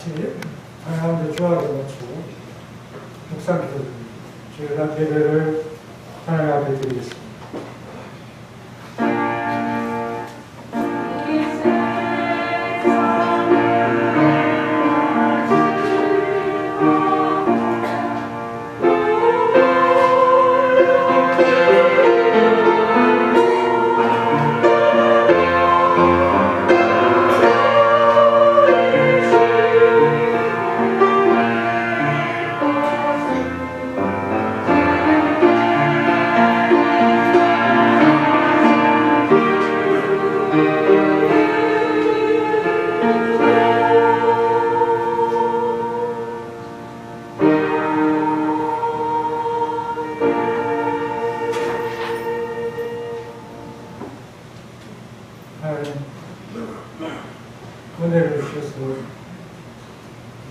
하나님의 조화를 맞추고 묵상 기도드립니다. 주일날 예배를 하나님 앞에 드리겠습니다. 은혜를 주셔서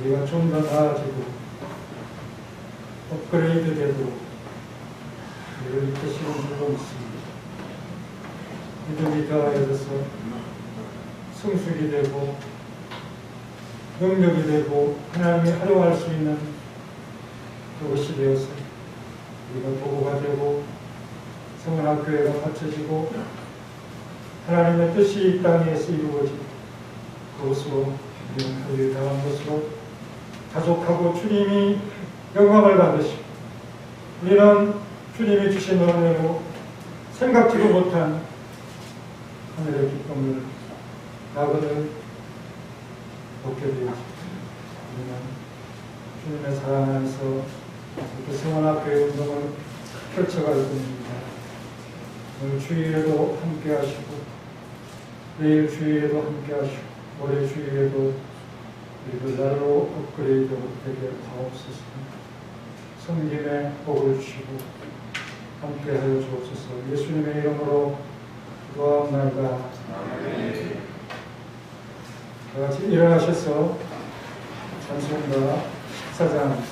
우리가 좀 더 나아지고 업그레이드 되고 우리를 이끄시는 줄로 믿습니다. 믿음이 더하여져서 성숙이 되고 능력이 되고 하나님이 활용할 수 있는 그것이 되어서 우리가 보고가 되고 성원학교회가 갖춰지고 하나님의 뜻이 이 땅에서 이루어지고 그것으로 우리는 우리를 당한 것으로 가족하고 주님이 영광을 받으시고 우리는 주님이 주신 은혜로 생각지도 못한 하늘의 기쁨을 나그네 얻게 되었습니다. 우리는 주님의 사랑 안에서 이렇게 성원학교의 운동을 펼쳐가고 있습니다. 오늘 주일에도 함께 하시고 내일 주일에도 함께 하시고 올해 주일에도 우리들 날로 업그레이드 되게 하옵소서. 성김의 복을 주시고 함께하여 주옵소서. 예수님의 이름으로 기도하옵나이다. 아멘. 다 같이 일어나셔서 찬송가 식사장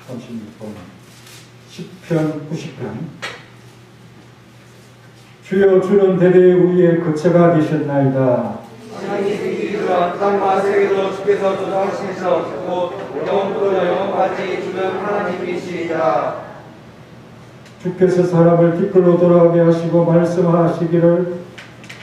36번, 10편, 90편. 주여 주는 대대 우리의 거처가 되셨나이다. 땅 마세계도 주께서 조성하시면서 곧 영원부터 영원까지 주는 하나님이시이다. 주께서 사람을 티끌로 돌아가게 하시고 말씀하시기를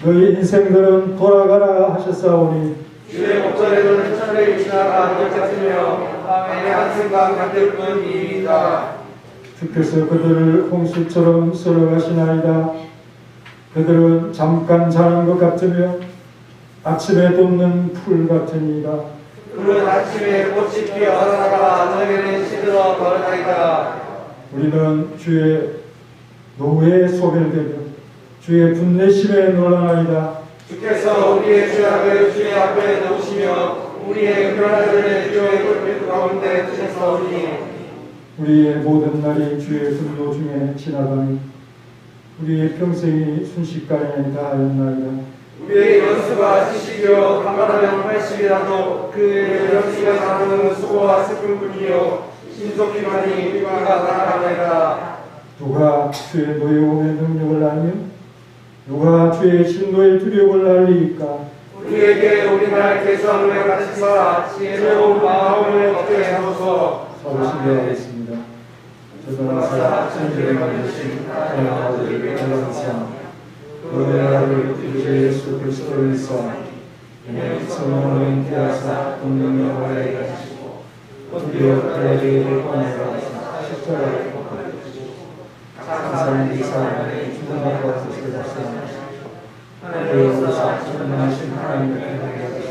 너희 인생들은 돌아가라 하셨사오니 주의 목전에는 천을 지나가 기억했으며 밤에 한 생각 만들 뿐이니이다. 주께서 그들을 홍수처럼 썰어가시나이다. 그들은 잠깐 자는 것 같으며 아침에 돋는 풀 같으니이다. 푸른 아침에 꽃이 피어 살아나가 저녁에는 시들어 버려나이다. 우리는 주의 노회에 소멸되며 주의 분내심에 놀라나이다. 주께서 우리의 죄악을 주의 앞에 놓으시며 우리의 은밀한 주의 불빛 가운데 두셨사오니 우리의 모든 날이 주의 분노 중에 지나가니 우리의 평생이 순식간에 다하였나이다. 우리의 연수가 70이요 강간하면 80이라도 그의 연수가 나누는 수고와 슬픔뿐이요 신속히만이 우리가 나아가나이다. 누가 주의 노여움의 능력을 알며 누가 주의 진노의 두려움을 알리이까. 우리에게 우리날 개수함을 가르치사 지혜로운 마음을 얻게 하소서. 서로 신뢰하겠습니다. 저전하사 천지를 만드신 하나님 아버지를 찬양하사 그의 아들 우리 예수 그리스도를 위하사 이는 성령으로 잉태하사 동명령을 하시고 드디어 그에게 권하사 십자가에 못 박히시고 장사는 이 사람의 죽음과 것을 발생하시고 그에서 천명하신 하나님을 행하시고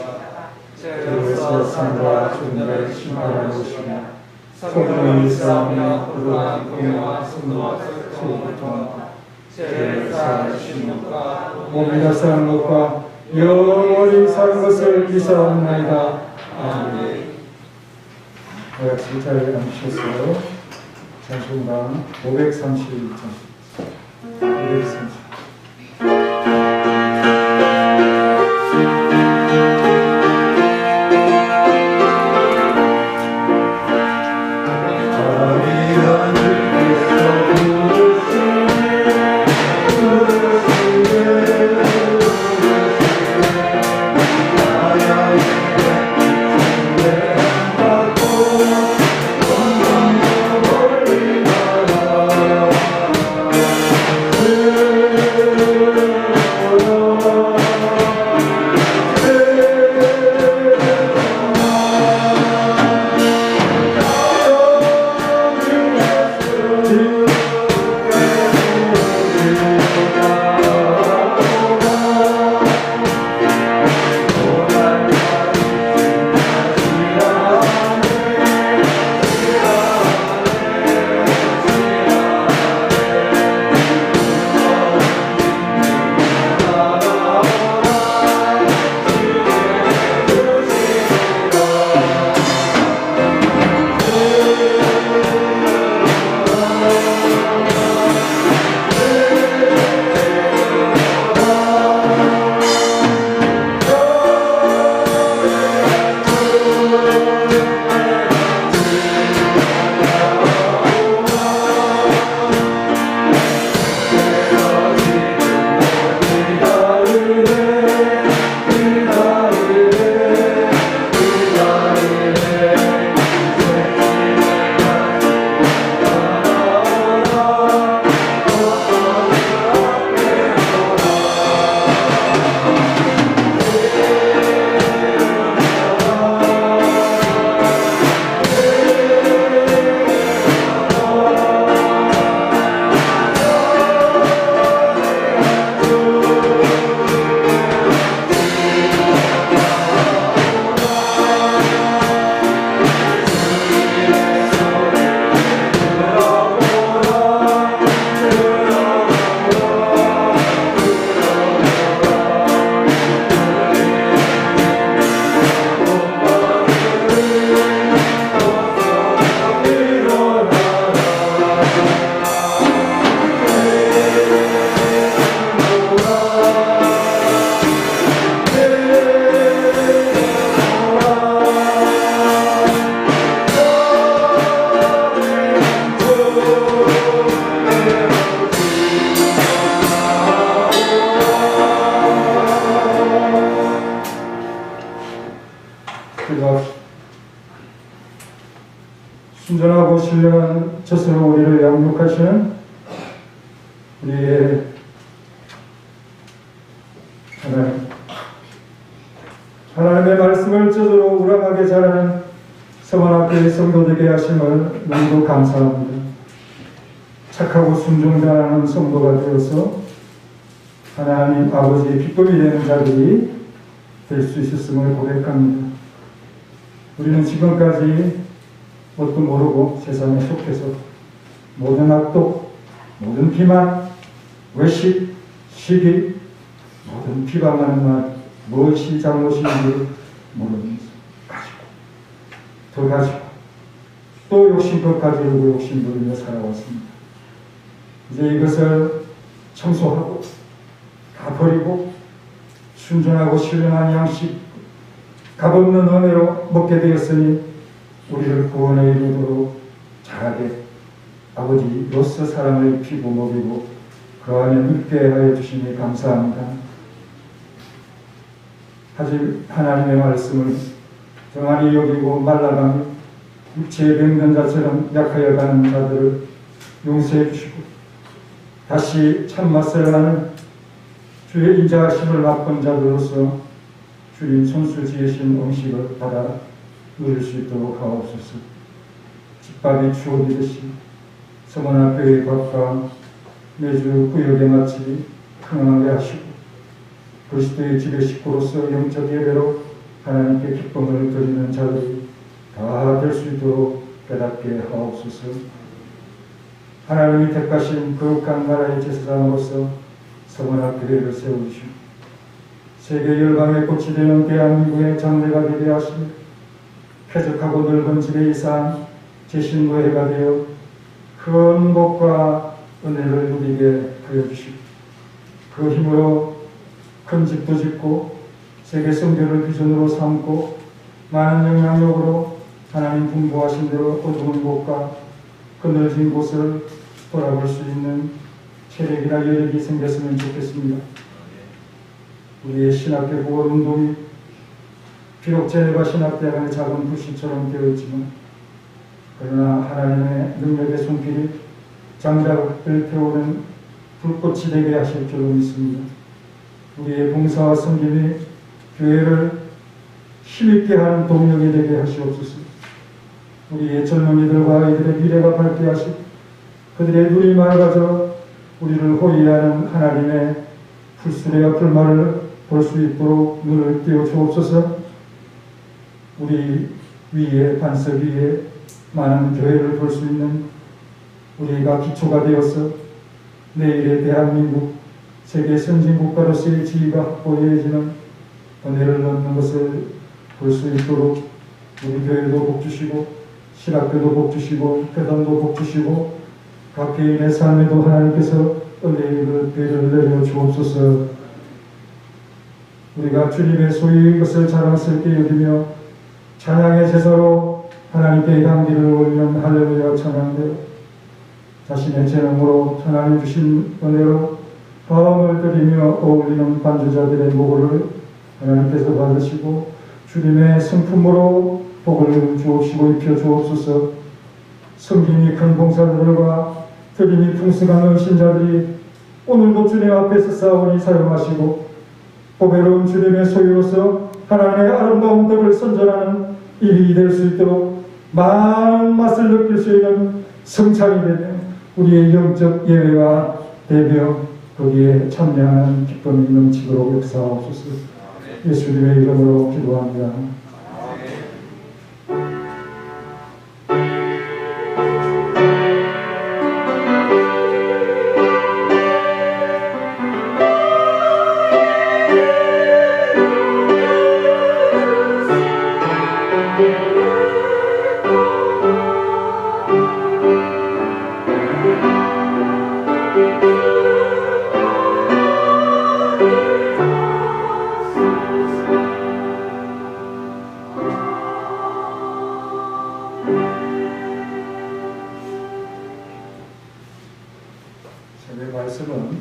그에서 산과 죽음을 심판하러 오시며 성령을 일사하며 그러한 공의와 승노와 소고통과 죄를 사하시는 것과 몸이라 사는 것과 영원히 사는 것을 믿사옵나이다. 아멘. 같이 자리에 앉으셨어요. 찬송가 531장 530. Yeah. 기도합시다. 순전하고 신령한 젖으로 우리를 양육하시는 우리의 하나님의 말씀을 젖으로 우락하게 자라는 서원학교의 성도되게 하심을 너무도 감사합니다. 착하고 순종자라는 성도가 되어서 하나님 아버지의 기쁨이 되는 자들이 될 수 있었음을 고백합니다. 우리는 지금까지 뭣도 모르고 세상에 속해서 모든 악독, 모든 비만, 외식, 시기, 모든 비방하는 말, 무엇이 잘못인지 모르면서 가지고, 더 가지고, 또 욕심껏 가지고 욕심 부리며 살아왔습니다. 이제 이것을 청소하고 다 버리고 순전하고 신령한 양식, 값없는 은혜로 먹게 되었으니 우리를 구원에 이르도록 자라게 아버지로서 사랑을 입히고 먹이고 그 안에 눕게 하여 주시니 감사합니다. 하지만 하나님의 말씀을 정한이 여기고 말라가며 육체의 병든 자처럼 약하여 가는 자들을 용서해 주시고 다시 참맛을 하는 주의 인자하심을 맛본 자들로서 주님 손수 지으신 음식을 받아 누릴 수 있도록 하옵소서. 집밥이 추억이듯이 서원학교의 밥과 매주 구역에 마치 평안하게 하시고 그리스도의 집의 식구로서 영적 예배로 하나님께 기쁨을 드리는 자들이 다 될 수 있도록 깨닫게 하옵소서. 하나님이 택하신 거룩한 나라의 제사장으로서 서원학교회를 세우시고 세계 열방의 꽃이 되는 대한민국의 장래가 되게 하시며 쾌적하고 넓은 집에 이사한 제신부회가 되어 큰 복과 은혜를 누리게 하여 주시고 그 힘으로 큰 집도 짓고 세계 선교를 비전으로 삼고 많은 영향력으로 하나님 분부하신 대로 어두운 곳과 그늘진 곳을 돌아볼 수 있는 체력이나 여력이 생겼으면 좋겠습니다. 우리의 신학교 구원운동이 비록 제네바 신학대학의 작은 불씨처럼 되었지만 그러나 하나님의 능력의 손길이 장작을 태우는 불꽃이 되게 하실 줄로 믿습니다. 우리의 봉사와 섬김이 교회를 힘있게 하는 동력이 되게 하시옵소서. 우리의 젊은이들과 아이들의 미래가 밝게 하시고 그들의 눈이 맑아져 우리를 호위하는 하나님의 불수레와 불말을 볼 수 있도록 눈을 띄워 주옵소서. 우리 위에 반석 위에 많은 교회를 볼 수 있는 우리가 기초가 되어서 내일의 대한민국 세계 선진국가로서의 지위가 확보해지는 은혜를 넣는 것을 볼 수 있도록 우리 교회도 복주시고 신학교도 복주시고 교단도 복주시고 각 개인의 삶에도 하나님께서 은혜를 배를 내려 주옵소서. 우리가 주님의 소유의 것을 자랑스럽게 여기며 찬양의 제사로 하나님께 향기를 올리는 할렐루야 찬양대로 자신의 재능으로 하나님 주신 은혜로 화음을 드리며 어울리는 반주자들의 목을 하나님께서 받으시고 주님의 성품으로 복을 주옵시고 입혀 주옵소서. 섬김이 큰 봉사들과 드림이 풍성한 은신자들이 오늘도 주님 앞에서 싸우니 사용하시고 보배로운 주님의 소유로서 하나님의 아름다운 덕을 선전하는 일이 될 수 있도록 많은 맛을 느낄 수 있는 성찬이 되며 우리의 영적 예배와 대며 거기에 참여하는 기쁨이 넘치도록 역사하옵소서. 예수님의 이름으로 기도합니다. 오늘 말씀은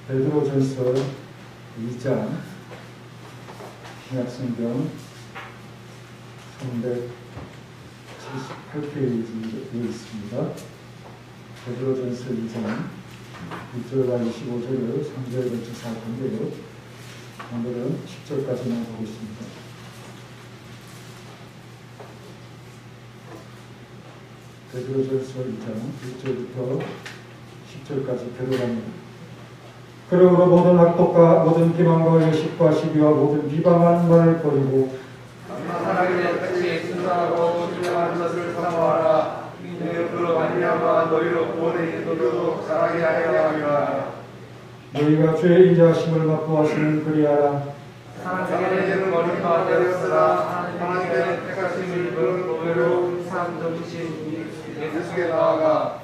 베드로전서 2장 신약성경 378페이지에 있습니다. 베드로전서 2장 1절과 25절을 3절 걸쳐 살 건데요. 오늘은 10절까지만 보겠습니다. 베드로전서 2장 1절부터 10절까지 들어갑니다. 그러므로 모든 악독과 모든 기만과 외식과 시비와 모든 비방하는 말을 버리고 하나님의 뜻이 순수하고 신령한 것을 사모하라. 그로 말미암아 너희로 모든 인도도 자라게 하려 함이라. 너희가 주의 인자하심을 맛보았으면 그리하라. 하나님께는 머리가 되었으나 하나님의 택하심을 입은 노예로운 삶 정신 예수께 나아가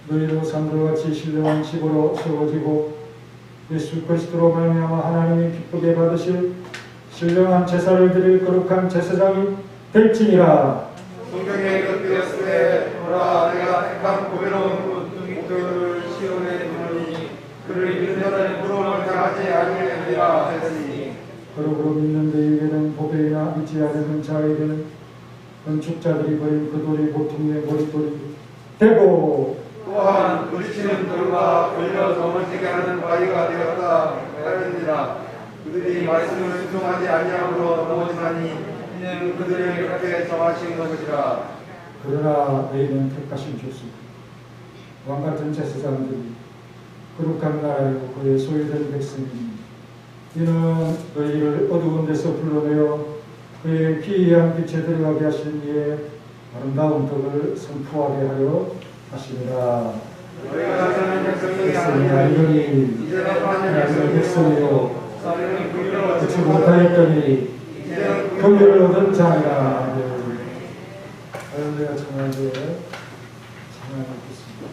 너희도 산들같이 신령한 집으로 세워지고 예수 그리스도로 말미암아 하나님이 기쁘게 받으실 신령한 제사를 드릴 거룩한 제사장이 될지니라. 성경에 이렇되었으되 보라 내가 택한 보배로운 눈동이들을 시온에 두르니 그를 믿는 자는 부러움을 당하지 아니하리라 했으니 그러므로 믿는 자에게는 보배이나 믿지 않는 자에게는 건축자들이 버린 그 돌이 보통의 머릿돌이 되고 또한 부딪히는 돌과 걸려 넘어지게 하는 바위가 되었다 하였느니라. 그들이 말씀을 순종하지 아니함으로 넘어지나니 이는 그들을 이렇게 정하신 것이라. 그러나 너희는 택하신 족속 왕같은 제사장들이 거룩한 나라이고 그의 소유된 백성이니 이는 너희를 어두운 데서 불러내어 그의 기이한 빛에 들어가게 하신 이의 아름다운 덕을 선포하게 하여 하시니라. 너희가 사는 백성이 백성이 아니니 이제는 하나님의 백성이요 사는 불의로 그치 못하였더니 이제는 긍휼을 얻은 자니라. 할렐루야. 청하되 찬양하겠습니다.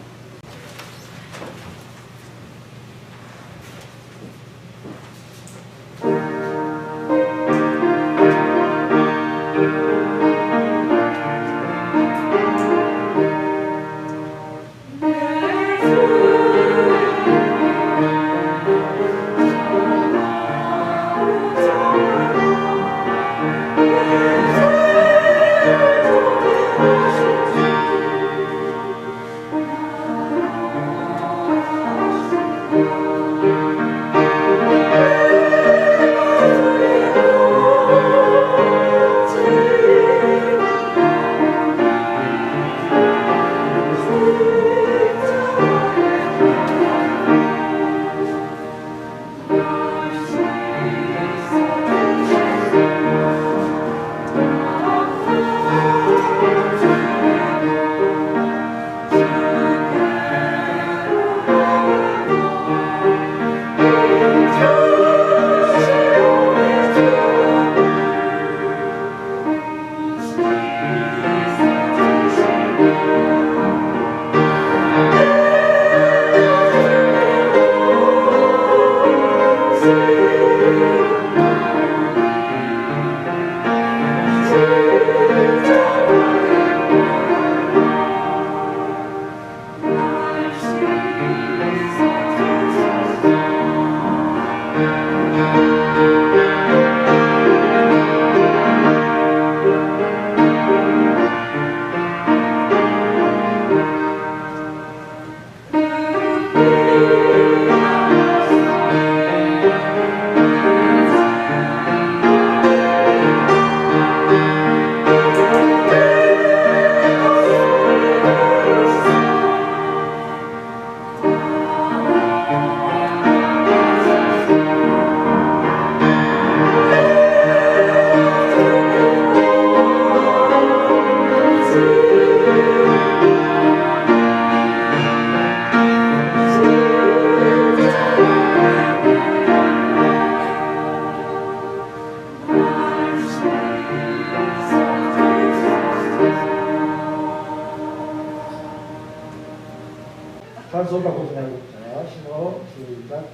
단소 바꾸지 말고 자 신호 시작.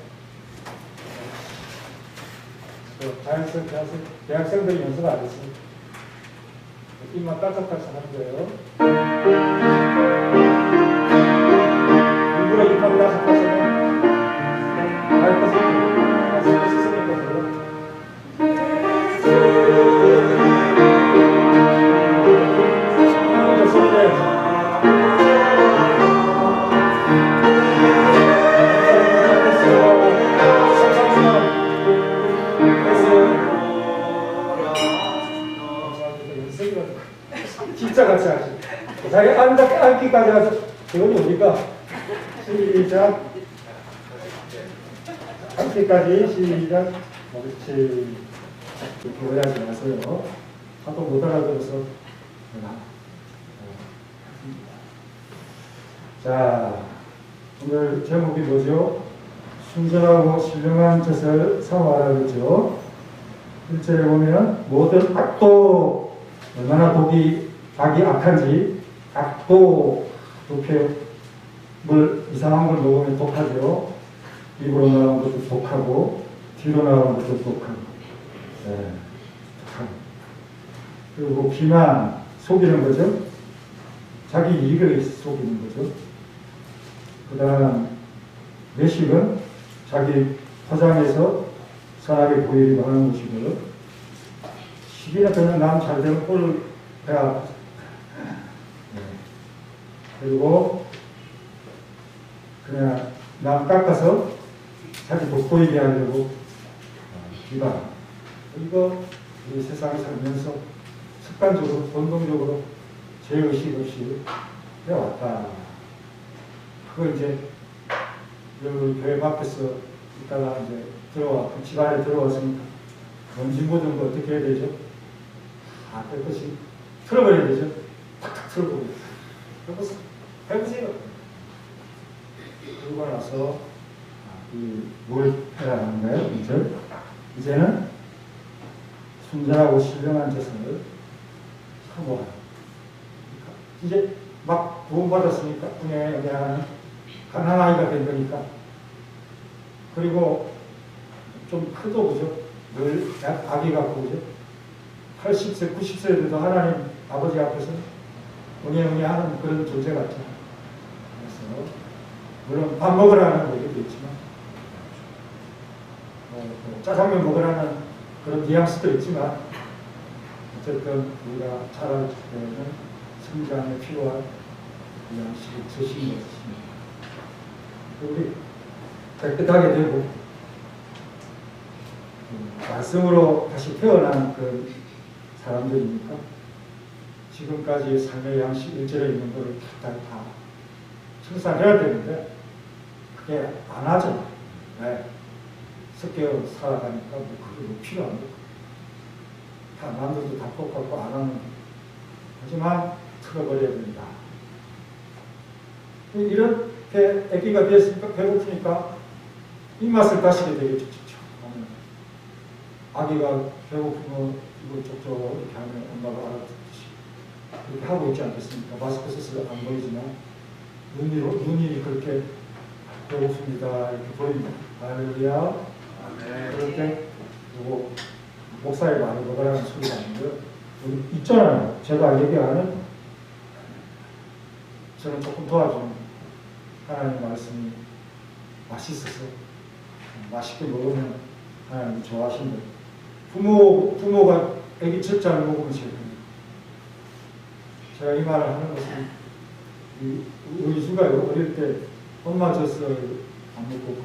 대학생들이 연습 안 했습니다. 입만 딸깍딸깍 하는 거예요. 일부러 입만 딸깍딸깍 마이크 쓰니까 숫자 같이 하시. 자기 앉기까지 하서 그건 우리가 시작. 앉기까지 시작. 그렇지. 이렇게 오해하지 마세요. 하도 못 알아들어서. 자, 오늘 제목이 뭐죠? 순전하고 신령한 젖을 사모하라 그러죠. 1절에 보면 모든 악도 얼마나 악이 악한지 악도 이렇게 이상한 걸 먹으면 독하죠. 입으로 나오는 것도 독하고 뒤로 나오는 것도 독하고 독하고 그리고 비난 속이는 거죠. 자기 이익을 속이는 거죠. 그 다음 외식은 자기 포장해서 선하게 보이려고 하는 것이고요. 시기나 그냥 남 잘되면 꼴을 배가 그리고 그냥 남 깎아서 자기 돋보이게 하려고 비방. 이거 우리 세상에 살면서 습관적으로 본능적으로 죄의식 없이 해왔다. 그거 이제 여기 교회 밖에서 있다가 이제 집 안에 들어왔으니까 먼지 묻은 거 어떻게 해야 되죠? 깨끗이 틀어버려야 되죠? 탁탁 틀어버려야 되죠. 해보세요. 그러고 나서 뭘 해야 하는 거예요? 이제는 순전하고 신령한 젖을 사모하라. 이제 막 구원받았으니까 그냥 가난아이가 된 거니까. 그리고 좀 크도 그죠? 늘 아기 같고 그죠? 80세, 90세에도 하나님 아버지 앞에서 응애 하는 그런 존재 같죠. 그래서 물론 밥 먹으라는 얘기도 있지만 짜장면 먹으라는 그런 뉘앙스도 있지만 어쨌든 우리가 자랄 때는 성장에 필요한 양식을 드시는 것입니다. 우리 깨끗하게 되고 말씀으로 다시 태어난 그 사람들이니까 지금까지 삶의 양식 일절에 있는 것을 다 청산해야 되는데 그게 안 하죠. 네. 섞여 살아가니까 그게 필요한 거. 다 남들도 다 똑같고 안 하는. 하지만 틀어버려야 된다. 이렇게 아기가 됐으니까 배고프니까 입맛을 다시게 되겠죠. 아기가 배고프면 이거 쪽쪽 이렇게 하면 엄마가 알아듣듯이 그렇게 하고 있지 않겠습니까? 마스크 써서 안 보이지만 눈이 그렇게 배고픕니다. 이렇게 보입니다. 할렐루야. 그럴 때 요거 목사의 말을 먹으라는 소리가 아니고요. 여기 있잖아요. 제가 얘기하는 저는 조금 도와주는 하나님 말씀이 맛있어서 맛있게 먹으면 하나님이 좋아하신다. 부모가 애기 첫잔 먹으면 제일 됩니다. 제가 이 말을 하는 것은 우리 주가 어릴 때 엄마 젖을 안 먹고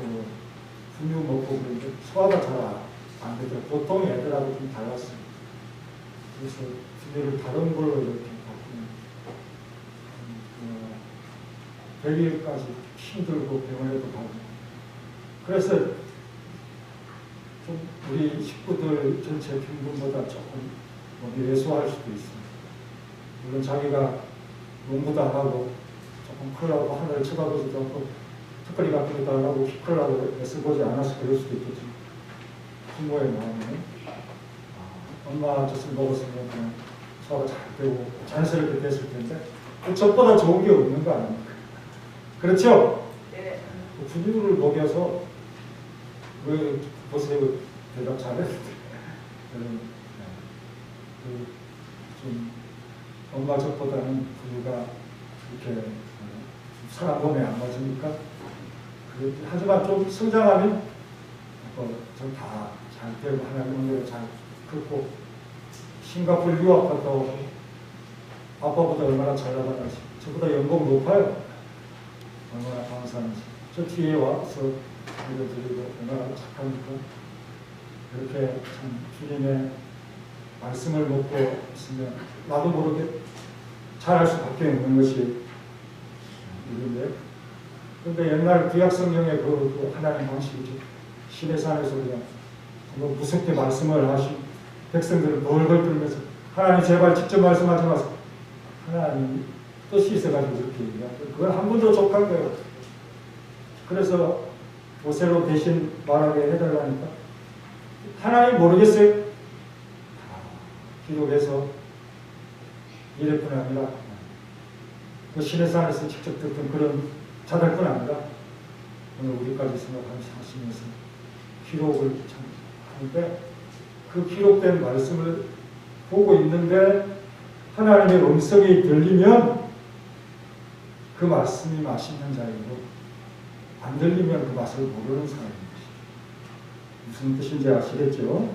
분유 먹고 그런데 소화가 잘 안 되죠. 보통 애들하고 좀 달랐어요. 그래서 분유를 다른 걸로 이렇게 바꾸면 데뷔까지 힘들고 병원에도 가고 그래서 좀 우리 식구들 전체 평균보다 조금 왜소할 수도 있습니다. 물론 자기가 농구도 안 하고 조금 크려고 하늘을 쳐다보지도 않고 특별히 같은 것도 안 하고 키 크려고 애써 보지 않아서 그럴 수도 있겠지만 부모의 마음은 엄마 젖을 먹었으면 그냥 소화가 잘 되고 자연스럽게 됐을 텐데 저보다 좋은 게 없는 거 아닙니까? 그렇죠? 네. 분유를 먹여서 왜 보세요 대답 잘했는데 좀 엄마 젖보다는 분유가 이렇게 사람 몸에 안 맞으니까 하지만 좀 성장하면 좀 다 잘 되고 하나님 은혜로 잘 컸고 싱가포르 유학 갔다 오고 아빠보다 얼마나 잘 나가는지 저보다 연봉 높아요. 얼마나 감사한지 저 뒤에 와서 알려드리고 얼마나 착하니까 이렇게 참 주님의 말씀을 먹고 있으면 나도 모르게 잘할 수밖에 없는 것이 일인데요. 그런데 옛날 구약 성경의 그 하나님 방식이죠. 시내산에서 그냥 뭐 무섭게 말씀을 하신 백성들을 벌벌 떨면서 하나님 제발 직접 말씀하지 마세요. 하나님 뜻이 있어가지고 그렇게 얘기하고 그걸 한 번도 족한 거예요. 그래서 모세로 대신 말하게 해달라니까 하나님 모르겠어요. 기록해서 이럴 뿐 아니라 그 시내산에서 직접 듣던 그런 자들뿐 아니라 오늘 우리까지 생각하시면서 기록을 하는데 그 기록된 말씀을 보고 있는데 하나님의 음성이 들리면 그 말씀이 맛있는 자이고 안 들리면 그 맛을 모르는 사람인 것이죠. 무슨 뜻인지 아시겠죠?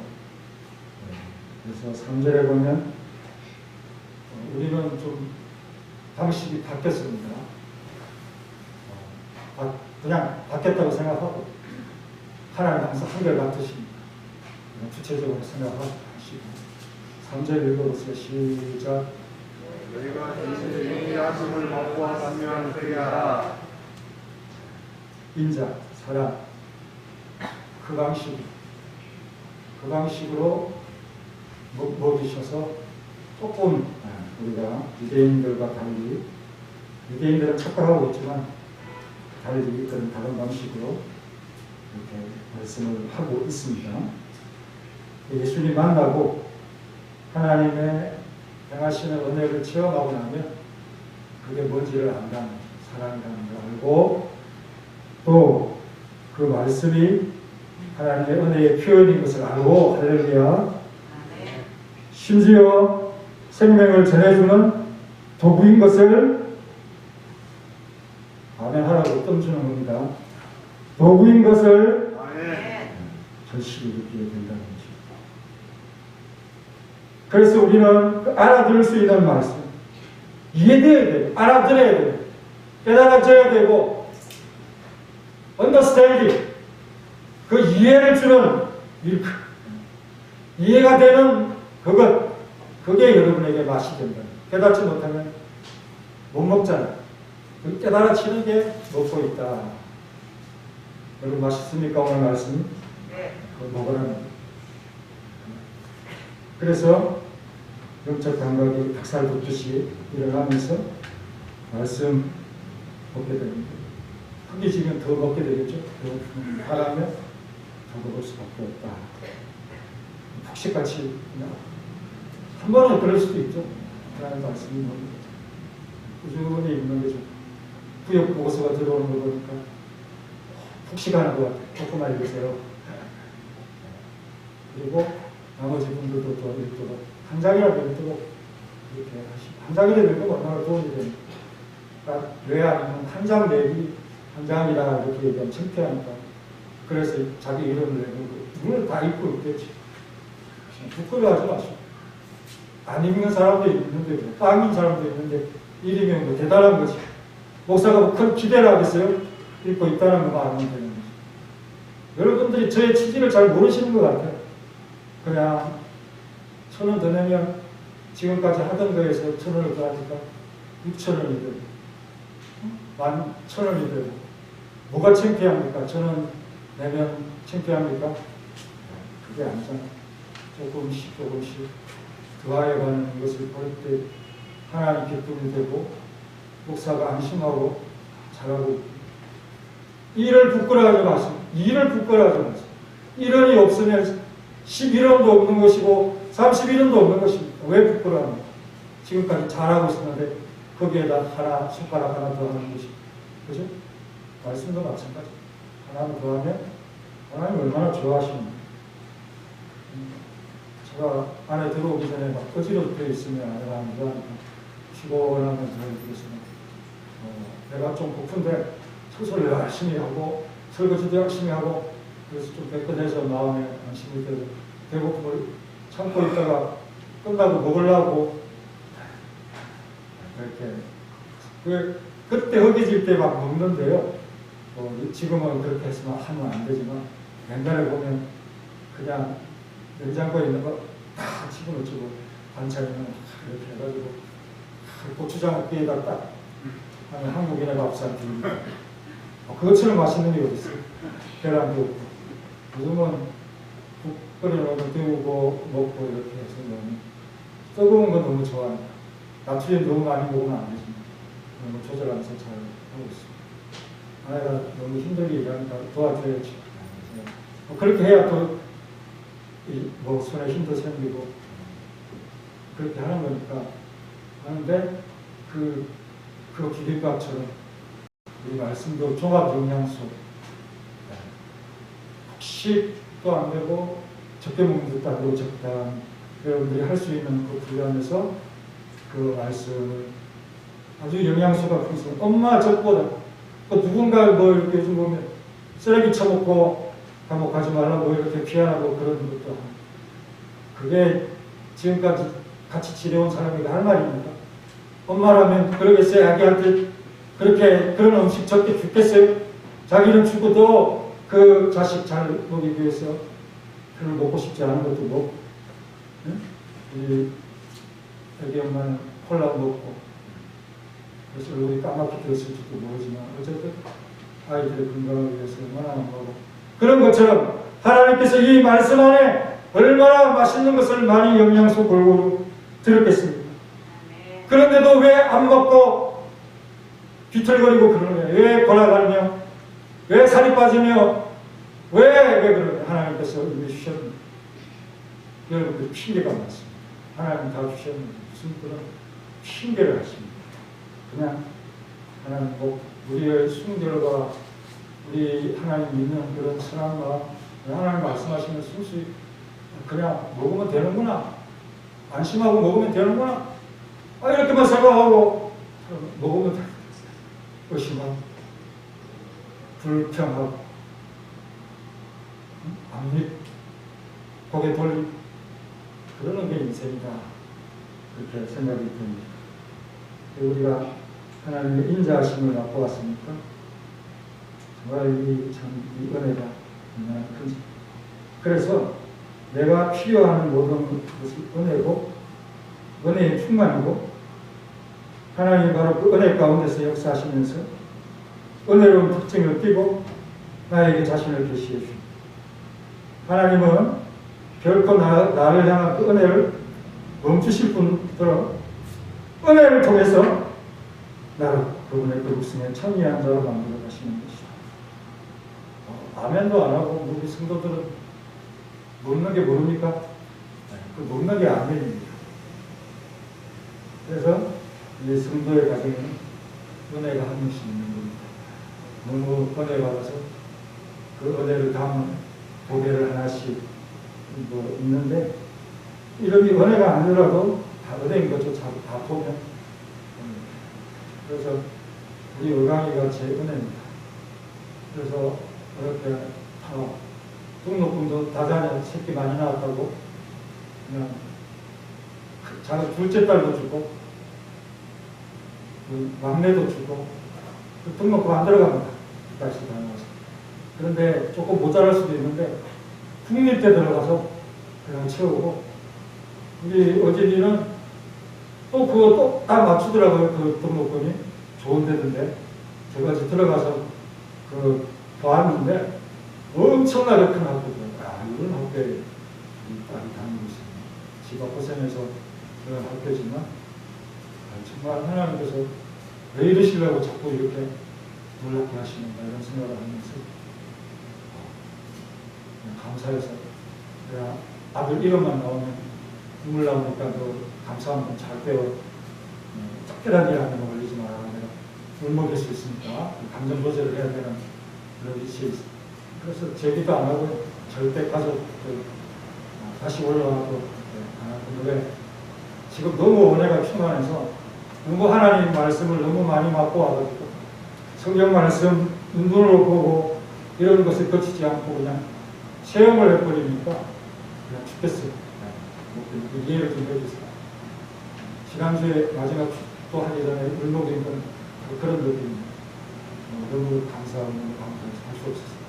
그래서 3절에 보면 우리는 좀 방식이 바뀌었습니다. 그냥 바뀌었다고 생각하고 하나님 항상 한결같으십니다. 구체적으로 생각하시고 3절 읽어보세요. 시작. 너희가 진실의 하심을 맛보아 단명한 그리 하라. 인자, 사람 그 방식으로 먹이셔서 조금 우리가 유대인들과 달리 유대인들은 착각하고 있지만 달리 그런 다른 방식으로 이렇게 말씀을 하고 있습니다. 예수님 만나고 하나님의 행하시는 은혜를 체험하고 나면 그게 뭔지를 안다는 사랑이라는 걸 알고 또 그 말씀이 하나님의 은혜의 표현인 것을 알고 할렐루야 심지어 생명을 전해주는 도구인 것을 아멘 하라고 뜸주는 겁니다. 도구인 것을 절실히 느끼게 된다는 것입니다. 그래서 우리는 알아들을 수 있는 말씀 이해되어야 돼요. 알아들어야 돼요. 깨달아져야 되고 understanding 그 이해를 주는 밀크 이해가 되는 그게 여러분에게 맛이 된다. 깨닫지 못하면 못 먹잖아요. 깨달아지는 게 먹고 있다. 여러분 맛있습니까? 오늘 말씀? 네. 그걸 먹으라는 거예요. 그래서 영적 감각이 닭살 돋듯이 일어나면서 말씀 먹게 됩니다. 흥겨지면 더 먹게 되겠죠. 더 바라면 더 먹을 수밖에 없다. 폭식같이 그냥 한 번은 그럴 수도 있죠. 하나님 말씀이 꾸준히 읽는 거죠. 구역 보고서가 들어오는 거 보니까 폭식하는 것 같아요. 조금만 읽으세요. 그리고 나머지 분들도 또 읽도록 한 장이라도 읽도록 이렇게 하시고 한 장이라도 읽으면 얼마나 도움이 됩니까? 그러니까 왜 아니면 한 장 내기 한 장이라 이렇게 얘기하면 창피하니까 그래서 자기 이름을 내고 눈을 다 읽고 있겠지. 부끄러워하지 마시고 안 읽는 사람도 있는데 빵인 사람도 있는데 이름이 뭐 대단한 거지. 목사가 뭐 큰 기대를 하겠어요? 읽고 있다는 것만 알면 되는 거지. 여러분들이 저의 취지를 잘 모르시는 것 같아요. 그냥 1,000원 더 내면 지금까지 하던 거에서 1,000원을 더 하니까 6,000원이 되고 11,000원이 되고 뭐가 창피합니까? 1,000원 내면 창피합니까? 그게 아니잖아요. 조금씩 더하여가는 것을 볼 때 하나님 기쁨이 되고 목사가 안심하고 잘하고 일을 부끄러워하지 마시고 일을 부끄러워하지 마시고 1원이 없으면 11원도 없는 것이고 31원도 없는 것입니다. 왜 부끄러워합니까? 지금까지 잘하고 있었는데 거기에다 손가락 하나 더 하는 것이 그죠? 말씀도 마찬가지. 하나는 더하면 하나님 얼마나 좋아하십니까? 제가 안에 들어오기 전에 막 거지로 되어 있으면 아내가 누구하니까 피곤하면서 그랬으면 내가 좀 고픈데 청소를 열심히 하고 설거지도 열심히 하고 그래서 좀 깨끗해서 마음에 안심이 되고 배고픔을 참고 있다가 끝나고 먹으려고 이렇게 그때 허기질 때 막 먹는데요. 지금은 그렇게 해서만 하면 안 되지만 옛날에 보면 그냥 냉장고에 있는 거 다 집어넣고 반찬이면 이렇게 해가지고 고추장 뒤에다 딱 하면 한국인의 밥상 비빔. 그것처럼 맛있는 게 어딨어요. 계란도 없고. 요즘은 국 끓여놓으면 데우고 먹고 이렇게 해서 너무 뜨거운 건 너무 좋아합니다. 나트륨 너무 많이 먹으면 안 되지만 너무 조절하면서 잘 하고 있습니다. 아내가 너무 힘들게 일하니까 도와줘야지. 그렇게 해야 또 뭐 손에 힘도 생기고 그렇게 하는 거니까 하는데 그 비빔밥처럼 우리 말씀도 종합 영양소 혹시도 안 되고 적게 먹는 듯 하고 적당 여러분들이 할 수 있는 그 분량에서 그 말씀을 아주 영양소가 풍성. 엄마 적보다 또 누군가 뭐 이렇게 요즘 보면 쓰레기 쳐먹고 감옥 가지 말라고 뭐 이렇게 피하라고 그런 것도 하고 그게 지금까지 같이 지내온 사람이 할 말입니까? 엄마라면 그러겠어요? 아기한테 그렇게 그런 음식 적게 죽겠어요? 자기는 죽어도 그 자식 잘 먹이기 위해서 별로 먹고 싶지 않은 것도 먹고 응? 우리 애기 엄마는 콜라 먹고 그래서 얼굴이 까맣게 되었을지도 모르지만 어쨌든 아이들의 건강을 위해서 얼마나 먹고 그런 것처럼 하나님께서 이 말씀 안에 얼마나 맛있는 것을 많이 영양소 골고루 들었겠습니까? 그런데도 왜 안 먹고 비틀거리고 그러는 거예요? 왜 골아가며 왜 살이 빠지며 왜 그러냐? 하나님께서 이미 주셨는데 여러분들 핑계가 많습니다. 하나님 다 주셨는데 무슨 그런 핑계를 하십니까? 그냥 하나님 뭐 우리의 순결과 우리 하나님 믿는 그런 사랑과 하나님 말씀하시는 순수히 그냥 먹으면 되는구나 안심하고 먹으면 되는구나 이렇게만 생각하고 먹으면 돼. 의심하고 불평하고 안 믿고 고개 돌리고 그러는 게 인생이다 그렇게 생각이 듭니다. 우리가 하나님의 인자하심을 맛보았으니까 정말 이 은혜가 얼마나 큰지. 그래서 내가 필요한 모든 것이 은혜고 은혜의 충만이고 하나님이 바로 그 은혜 가운데서 역사하시면서 은혜로운 특징을 띠고 나에게 자신을 계시해 줍니다. 하나님은 결코 나를 향한 그 은혜를 멈추실 뿐더러 은혜를 통해서 나를 그분의 그 우승의 천리한 자로 만들어 가시는 것이다. 아멘도 안 하고 우리 성도들은 모르는 게 모릅니까? 그 모르는 게 아멘입니다. 그래서 이 성도의 가정에는 은혜가 한 명씩 있는 겁니다. 너무 은혜 받아서 그 은혜를 담은 보배를 하나씩 뭐 있는데 이렇게 은혜가 아니더라도 다 은혜인 거죠. 다 보면. 그래서 우리 의강이가 제 은혜입니다. 그래서 그렇게 등록금도 다자녀 새끼 많이 나왔다고 그냥 자기 둘째 딸도 주고 그 막내도 주고 그 등록금 안 들어갑니다. 다시 다녀와서. 그런데 조금 모자랄 수도 있는데 국립 때 들어가서 그냥 채우고 우리 어진이는 또 그거 또 다 맞추더라고요. 그 등록금이 좋은 데던데 제가 이제 들어가서 그 보았는데 엄청나게 큰 학교죠. 이런 학교에 딸이 다니고 있습니다. 지가 고생해서 그런 학교지만 정말 하나님께서 왜 이러시려고 자꾸 이렇게 놀랍게 하시는가 이런 생각을 하면서 감사해서 내가 아들 이름만 나오면 눈물 나오니까 너 감사하면 잘 빼요. 특별한 일 하는 거 걸리지 마라. 내가 울먹일 수 있으니까 감정 조절을 해야 되는 그런 위치에 있어. 그래서 제기도 안 하고 절대 가족 다시 올라와도 왜 지금 너무 은혜가 충만해서 너무 하나님 말씀을 너무 많이 맞고 와가지고 성경 말씀 눈으로 보고 이런 것을 거치지 않고 그냥 체험을 해버리니까 그냥 죽겠어요. 이해를 좀 해주세요. 지난주에 마지막 또 하기 전에 울먹인 건 그런 느낌입니다. 너무 감사하고 너무 감사해서 할 수 없었어요.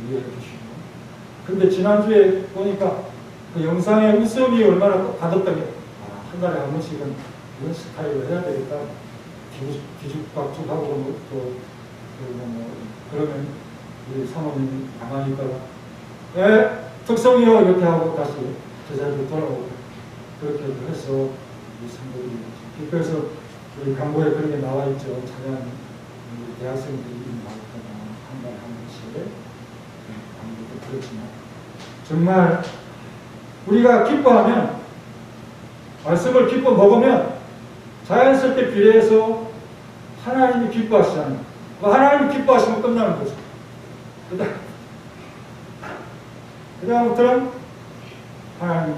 이해해 주시고. 근데 지난주에 보니까 그 영상의 웃음이 얼마나 가득하게 한 달에 한 번씩은 이런 스타일로 해야 되겠다. 뒤죽박죽하고 그러면 우리 사모님이 가만히 있다가 특성이요 이렇게 하고 다시 제자리로 돌아오고 그렇게 해서 우리 성도들이 그래서 우리 광고에 그런 게 나와 있죠. 찬양 우리 대학생들이 나왔거나 한 달에 한 번씩 광고도 그렇지만 정말 우리가 기뻐하면 말씀을 기뻐 먹으면 자연스럽게 비례해서 하나님이 기뻐하시잖아요. 하나님이 기뻐하시면 끝나는 거죠. 그다음부터는 하나님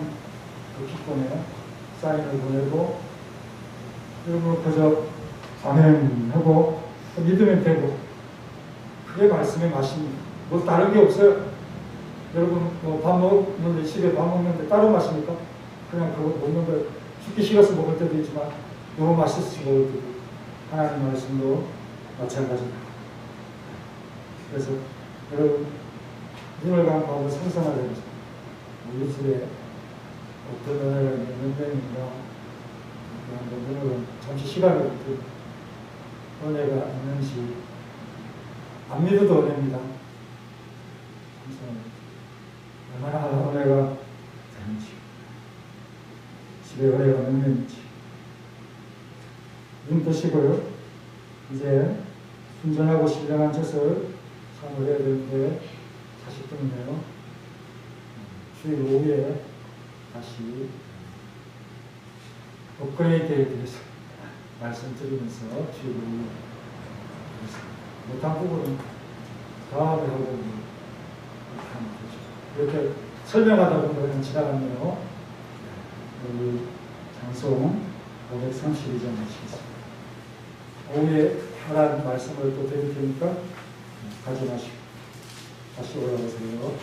그 기쁨에 사인을 보내고 여러분 그저 아멘 하고 믿으면 되고 그게 말씀의 맛입니다. 뭐 다른 게 없어요. 여러분 밥 먹는데 집에 밥 먹는데 따로 마십니까? 그냥 그거 먹는 거 죽기 싫어서 먹을 때도 있지만 너무 맛있어서 먹을 때도 하나님 말씀도 마찬가지입니다. 그래서 여러분 눈을 감고 한번 상상을 해보세요. 우리 집에 어떤 은혜가 몇 명인가 한번 눈을 감고 잠시 시간을 두고 은혜가 있는지 안 믿어도 은혜입니다. 얼마나 은혜가 되는지 집에 은혜가 몇 명인지 눈 뜨시고요. 이제 순전하고 신령한 젖을 사모해야 되는데 40분이네요. 주일 오후에 다시 업그레이드에 대해서 말씀드리면서 주일 오후에 못한 부분은 다음에 하고 이렇게 하면 되죠. 이렇게 설명하다 보면 그냥 지나갔네요. 우리 장송 532장 하시겠습니다. 오후에 하나님 말씀을 또 드릴 테니까 가져가시고 다시 올라가세요.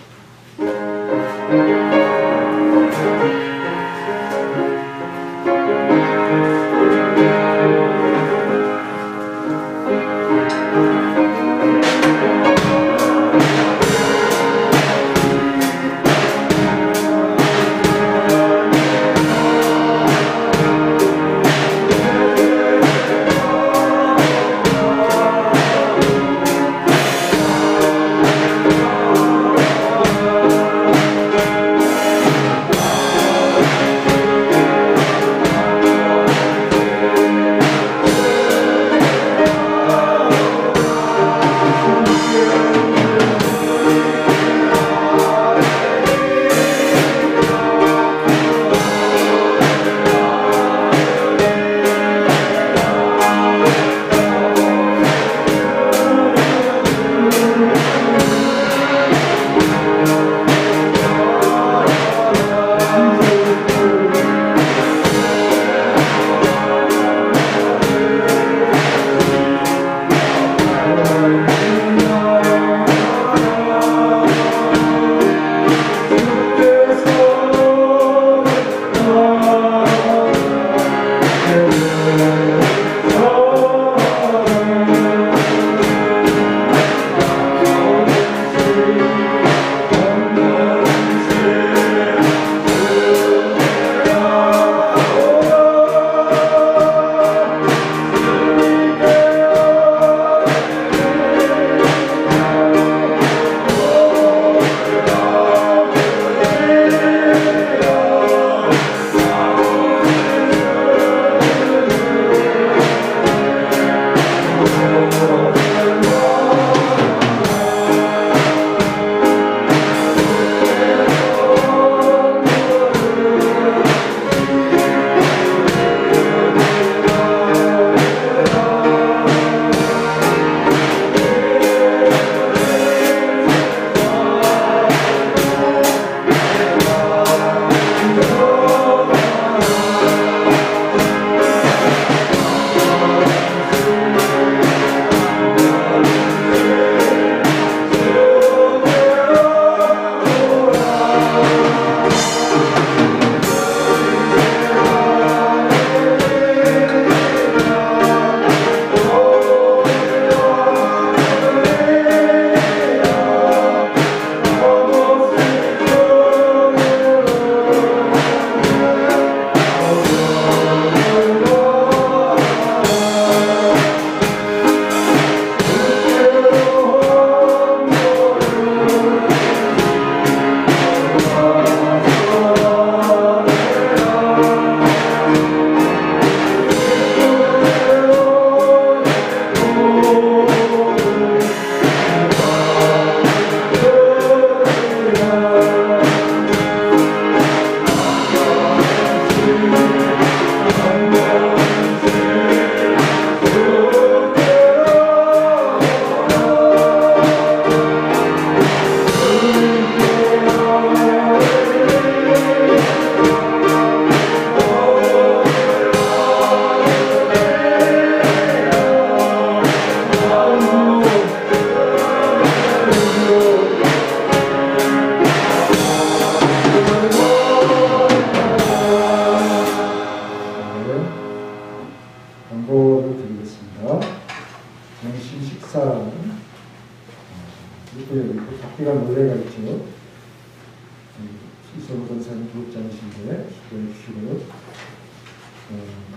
가운데 기도해 주시고요.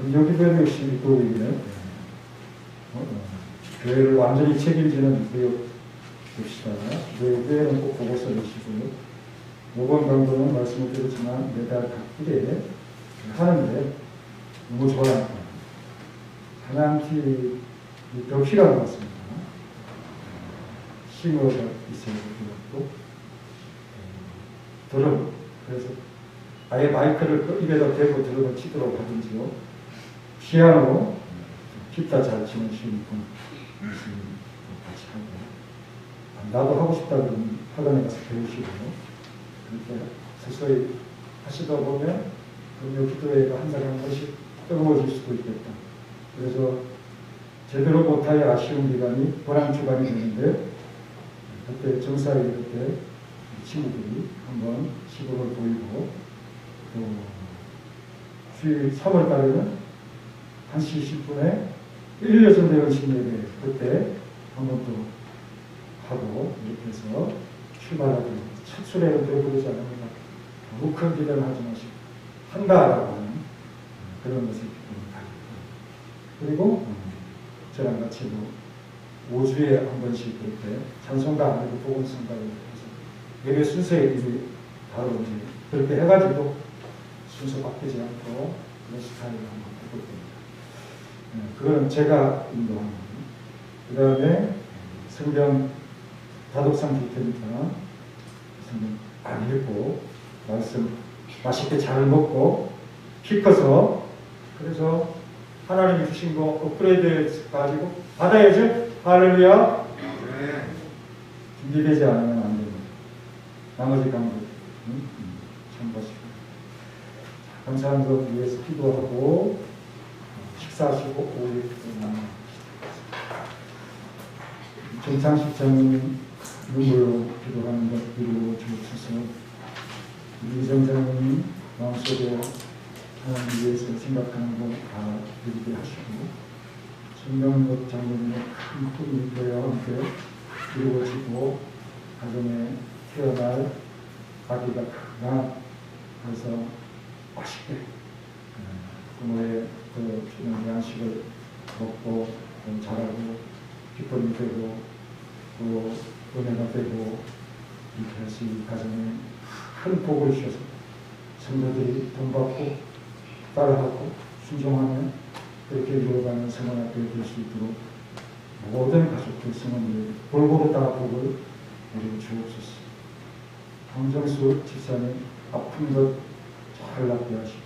금요기도에 역시 또 우리는 교회를 완전히 책임지는 교육 봅시다. 교회는 꼭 보고서 내시고요. 모범 강도는 말씀을 드렸지만 매달 각일에 하는데 너무 좋아요. 찬양팀이 더 필요한 것 같습니다. 싱어가 있어야 되고 들음, 그래서 아예 마이크를 입에다 대고 들음을 치도록 하든지요. 피아노, 기타 잘 치는 분 같이 하고, 나도 하고 싶다 그러면 학원에 가서 배우시고요. 그렇게 서서히 하시다 보면 금요 기도회가 한 달에 한 번씩 뜨거워질 수도 있겠다. 그래서 제대로 못하여 아쉬운 기간이 불안주간이 되는데, 그때 정사일 때 친구들이 한번 시도를 보이고, 또 주일 3월 달에는 1시 10분에 1년전대 연신예배 그때 한번 또 하고, 이렇게 해서 출발하고, 첫 수레는 배부르지 않습니다. 너무 큰 기대를 하지 마시고 한다라고 하는 그런 것을 기도합니다. 그리고 저랑 같이 5주에 한 번씩 그렇게 찬송가 아니고 복음성가를 해서 예배 순서에 이미 바로 이제 그렇게 해가지고 순서 바뀌지 않고 그런 스타일을 한번 해볼 겁니다. 그건 제가 인도하는 거예요. 그 다음에 성경 다독상 줄 테니까 성경 안 읽고 말씀 맛있게 잘 먹고 키 커서 그래서 하나님이 주신 거 업그레이드 가지고 받아야죠. 할렐루야. 준비되지 않으면 안 됩니다. 나머지 강도 참고하시고 감사한 것 위해서 기도하고 식사하시고 오늘 정창식장님 눈물로 기도하는 것 이루어 주옵소서. 이정장님 마음속에 하나님 위해서 생각하는 것 다 이루게 하시고 신명록 장로님의 큰 꿈이 교회와 함께 이루어지고 가정에 태어날 아기가 크나 그래서 맛있게 부모의 그 주는 양식을 먹고 자라고 기쁨이 되고 또 은혜가 되고 이렇게 해서 이 가정에 큰 복을 주셔서 성도들이 돈 받고 따라하고 순종하면 그렇게 이루어가는 성원학교에 될 수 있도록 모든 가족들 성원들 골고루 다 복을 이루어 주옵소서. 황정수 집사님 아픈 것 잘 낫게 하시고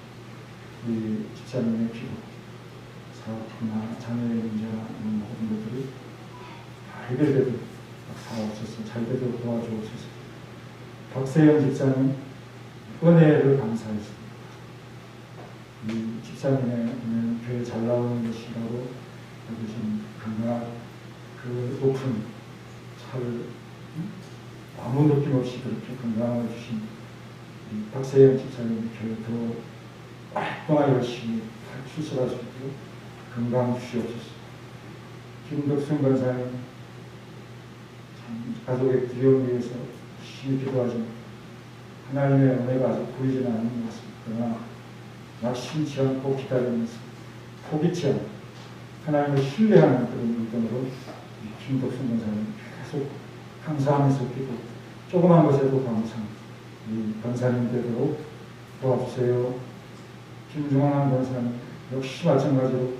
우리 집사님의 기도 사업이나 자녀의 문제나 이런 모든 것들이 다 해결되도록 사옵소서. 잘 되도록 도와주옵소서. 박세영 집사님 은혜를 감사했습니다. 이 집사님의 교회 잘 나오는 것이라고 여기신 건강 그 높은 잘 아무 느낌 없이 그렇게 건강을 주신 이 박세영 집사님 교회 더 오랫동안 열심히 출석할 수 있도록 건강 주시옵소서. 김덕순 권사님 참 가족의 구원 위해서 열심히 기도하지만 하나님의 은혜가 아직 보이지는 않는 것 같습니다. 그러나 낙심치 않고 기다리면서 포기치 않고 하나님을 신뢰하는 그런 믿음으로 김덕순 권사님 계속 감사하면서 기도 조그만 것에도 감사합니다. 이 권사님 되도록 도와주세요. 김중환 권사님 역시 마찬가지로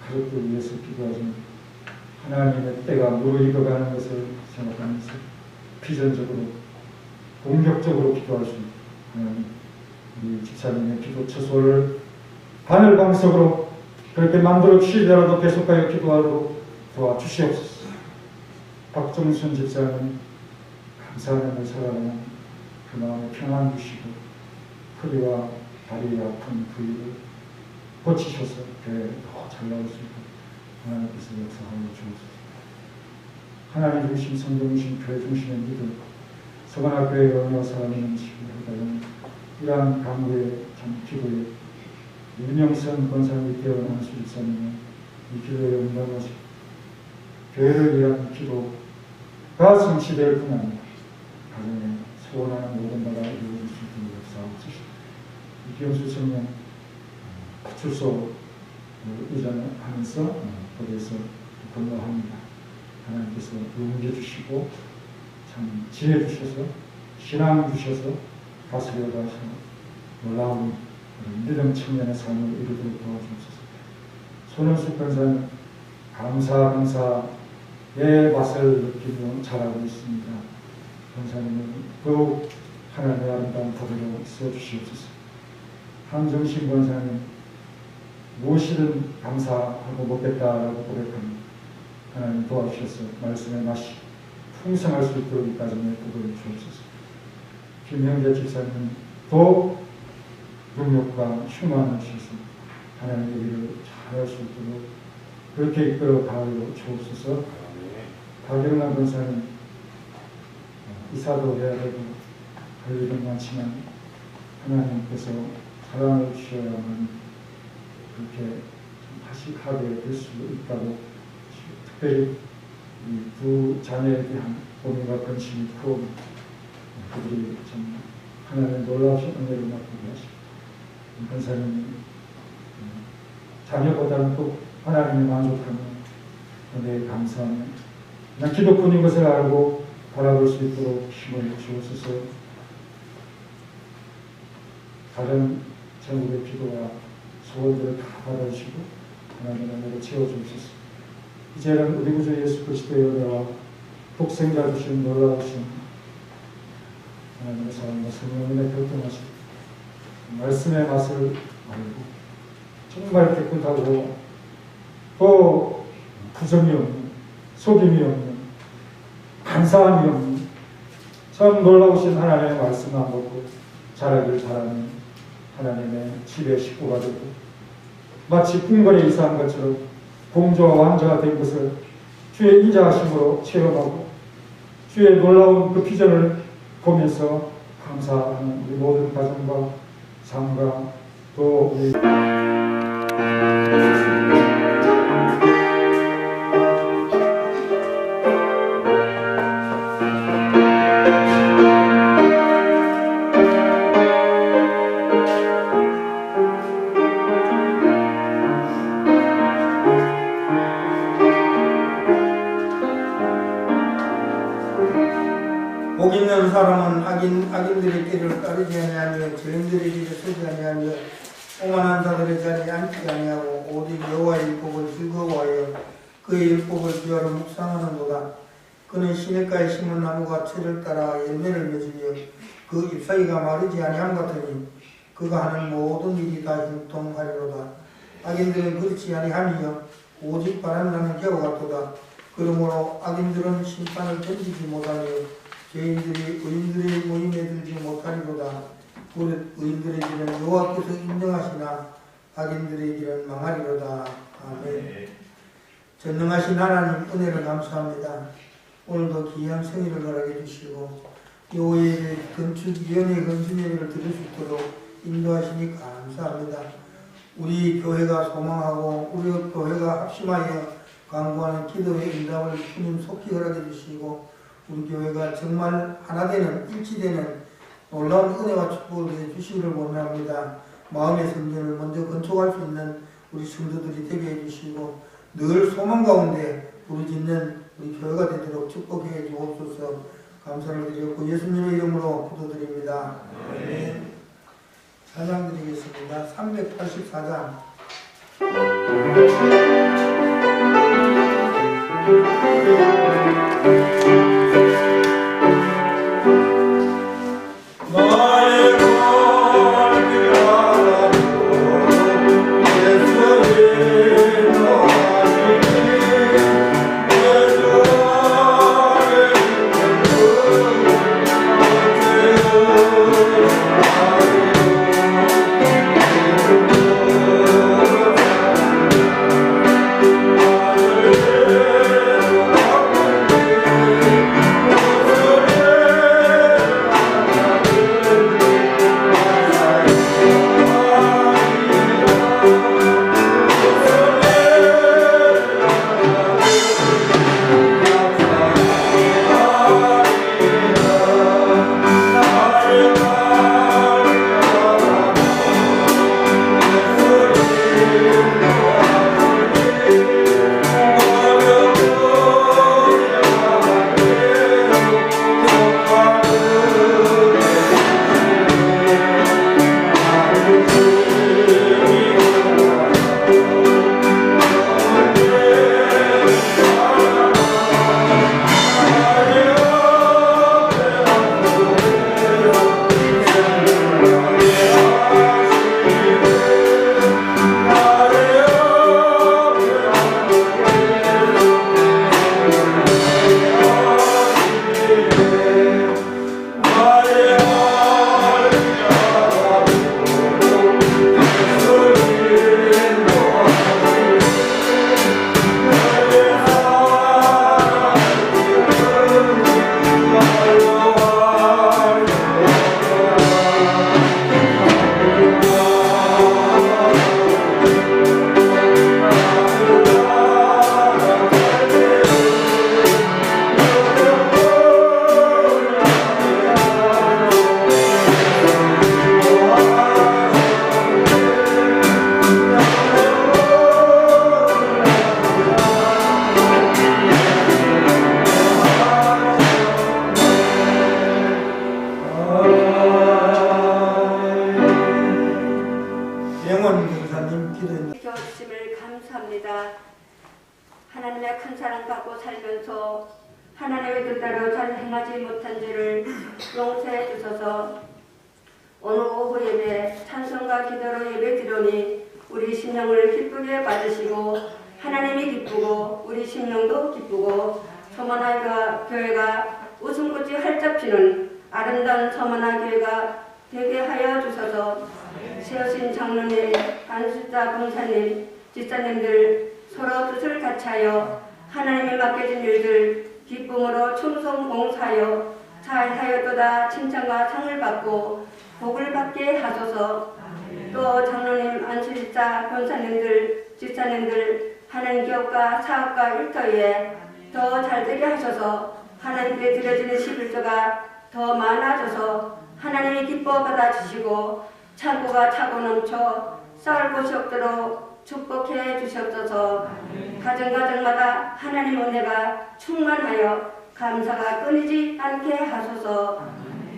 가족들 위해서 기도하지만 하나님의 때가 무르익어가는 것을 생각하면서 비전적으로 공격적으로 기도할 수 있는 우리 집사님의 기도 처소를 하늘방석으로 그렇게 만들어 주시더라도 계속하여 기도하도록 도와주시옵소서. 박정순 집사님 감사하는 살아가는 그 마음에 평안 주시고 허리와 다리 아픈 부위를 고치셔서 교회에 더 잘 나올 수 있고 하나님께서 역사하여 주옵소서. 하나님 중심, 성경 중심, 교회 중심의 믿음 서관학교에 얼마나 사람이 지금 이러한 강구의 참 기도에 윤영선 권사님이 깨어난 수집사님은 이 기도에 응답하시고 교회를 위한 기도가 성취될 뿐 아니라 가정에 소원하는 모든 바가 이루어질 수 있도록 역사하옵소서. 기영수 청년 파출소 이전하면서 거기에서 근무합니다. 하나님께서 용기 주시고 참 지혜 주셔서 신앙 주셔서 다스려 가셔 놀라운 믿음 청년의 삶을 이루도록 도와주옵소서. 손은숙 권사는 감사의 맛을 느끼며 자라고 있습니다. 권사님은 더욱 하나님의 아름다운 부르로 써주시옵소서. 한정신 권사님 무엇이든 감사하고 먹겠다라고 고백합니다. 하나님 도와주셔서 말씀의 맛이 풍성할 수 있도록 이 가정에 복을 주옵소서. 김형재 집사님은 더 능력과 충만을 주셔서 하나님의 일을 잘할 수 있도록 그렇게 이끌어 가려 주옵소서. 박영란 권사님 이사도 해야 되고 할 일은 많지만 하나님께서 사랑을 주셔야만 그렇게 하식하게 될 수 있다고 특별히 이 두 자녀에 대한 고민과 관심이 크고 그들이 참 하나님의 놀라우신 은혜를 맛보게 하시고 권사님 자녀보다는 또 하나님이 만족하는 은혜에 감사하며 그냥 기도뿐인 것을 알고 바라볼 수 있도록 힘을 주옵소서. 다른 전국의 기도와 소원들을 다 받아주시고 하나님의 은혜로 채워주옵소서. 이제는 우리 구주 예수 그리스도의 은혜와 독생자 주신 놀라우신 하나님의 사랑과 성령의 결정하시고 말씀의 맛을 알고 정말 깨끗하고 또 부정이 없는 속임이 없는 간사함이 없는 참 놀라우신 하나님의 말씀만 먹고 자라길 바라는 하나님의 집의 식구가 되고 마치 궁궐에 이사한 것처럼 공주와 왕자가 된 것을 주의 인자하심으로 체험하고 주의 놀라운 그 비전을 보면서 감사하는 우리 모든 가정과 삶과 또 우리 복 있는 사람은 악인들의 길을 따르지 아니하며 죄인들의 길에 서지 아니하며 오만한 자들의 자리에 앉지 아니하고 오직 여호와의 율법을 즐거워하여 그의 율법을 주야로 묵상하는도다. 그는 시냇가에 심은 나무가 철을 따라 열매를 맺으며 그 잎사귀가 마르지 아니함 같으니 그가 하는 모든 일이 다 형통하리로다. 악인들은 그렇지 아니하며 오직 바람나는 겨와 같도다. 그러므로 악인들은 심판을 던지지 못하며 죄인들이 의인들의 모임에 들지 못하리로다. 무릇 의인들의 길은 여호와께서 인정하시나 악인들의 길은 망하리로다. 아멘. 전능하신 하나님 은혜를 감사합니다. 오늘도 귀한 생일을 허락해 주시고 여호와의 연의 건축 예배를 드릴 수 있도록 인도하시니 감사합니다. 우리 교회가 소망하고 우리 교회가 합심하여 강구하는 기도의 응답을 주님 속히 허락해 주시고 우리 교회가 정말 하나 되는 일치되는 놀라운 은혜와 축복을 주시기를 원합니다. 마음의 성전을 먼저 건축할 수 있는 우리 성도들이 되게 해주시고 늘 소망 가운데 부르짖는 우리 교회가 되도록 축복해 주옵소서. 감사를 드리고 예수님의 이름으로 기도드립니다. 네. 찬양 드리겠습니다. 384장 김정원 변호사님 기도입니다. 지켜주심을 감사합니다. 하나님의 큰 사랑 받고 살면서 하나님의 뜻대로 잘 행하지 못한 죄를 용서해 주셔서 오늘 오후 예배 찬송과 기도로 예배 드리니 우리 심령을 기쁘게 받으시고 하나님이 기쁘고 우리 심령도 기쁘고 서머나 교회가 웃음꽃이 활짝 피는 아름다운 서머나 교회가 되게 하여 주셔서 세우신 장로님, 안수자 봉사님, 집사님들 서로 뜻을 같이하여 하나님이 맡겨진 일들 기쁨으로 충성 봉사하여 잘하였도다 칭찬과 상을 받고 복을 받게 하소서. 또 장로님, 안수집사, 권사님들, 집사님들 하나님 기업과 사업과 일터에 더 잘되게 하셔서 하나님께 드려지는 11조가 더 많아져서 하나님이 기뻐 받아주시고 창고가 차고 넘쳐 쌓을 곳이 없도록 축복해 주시옵소서. 가정가정마다 하나님 은혜가 충만하여 감사가 끊이지 않게 하소서.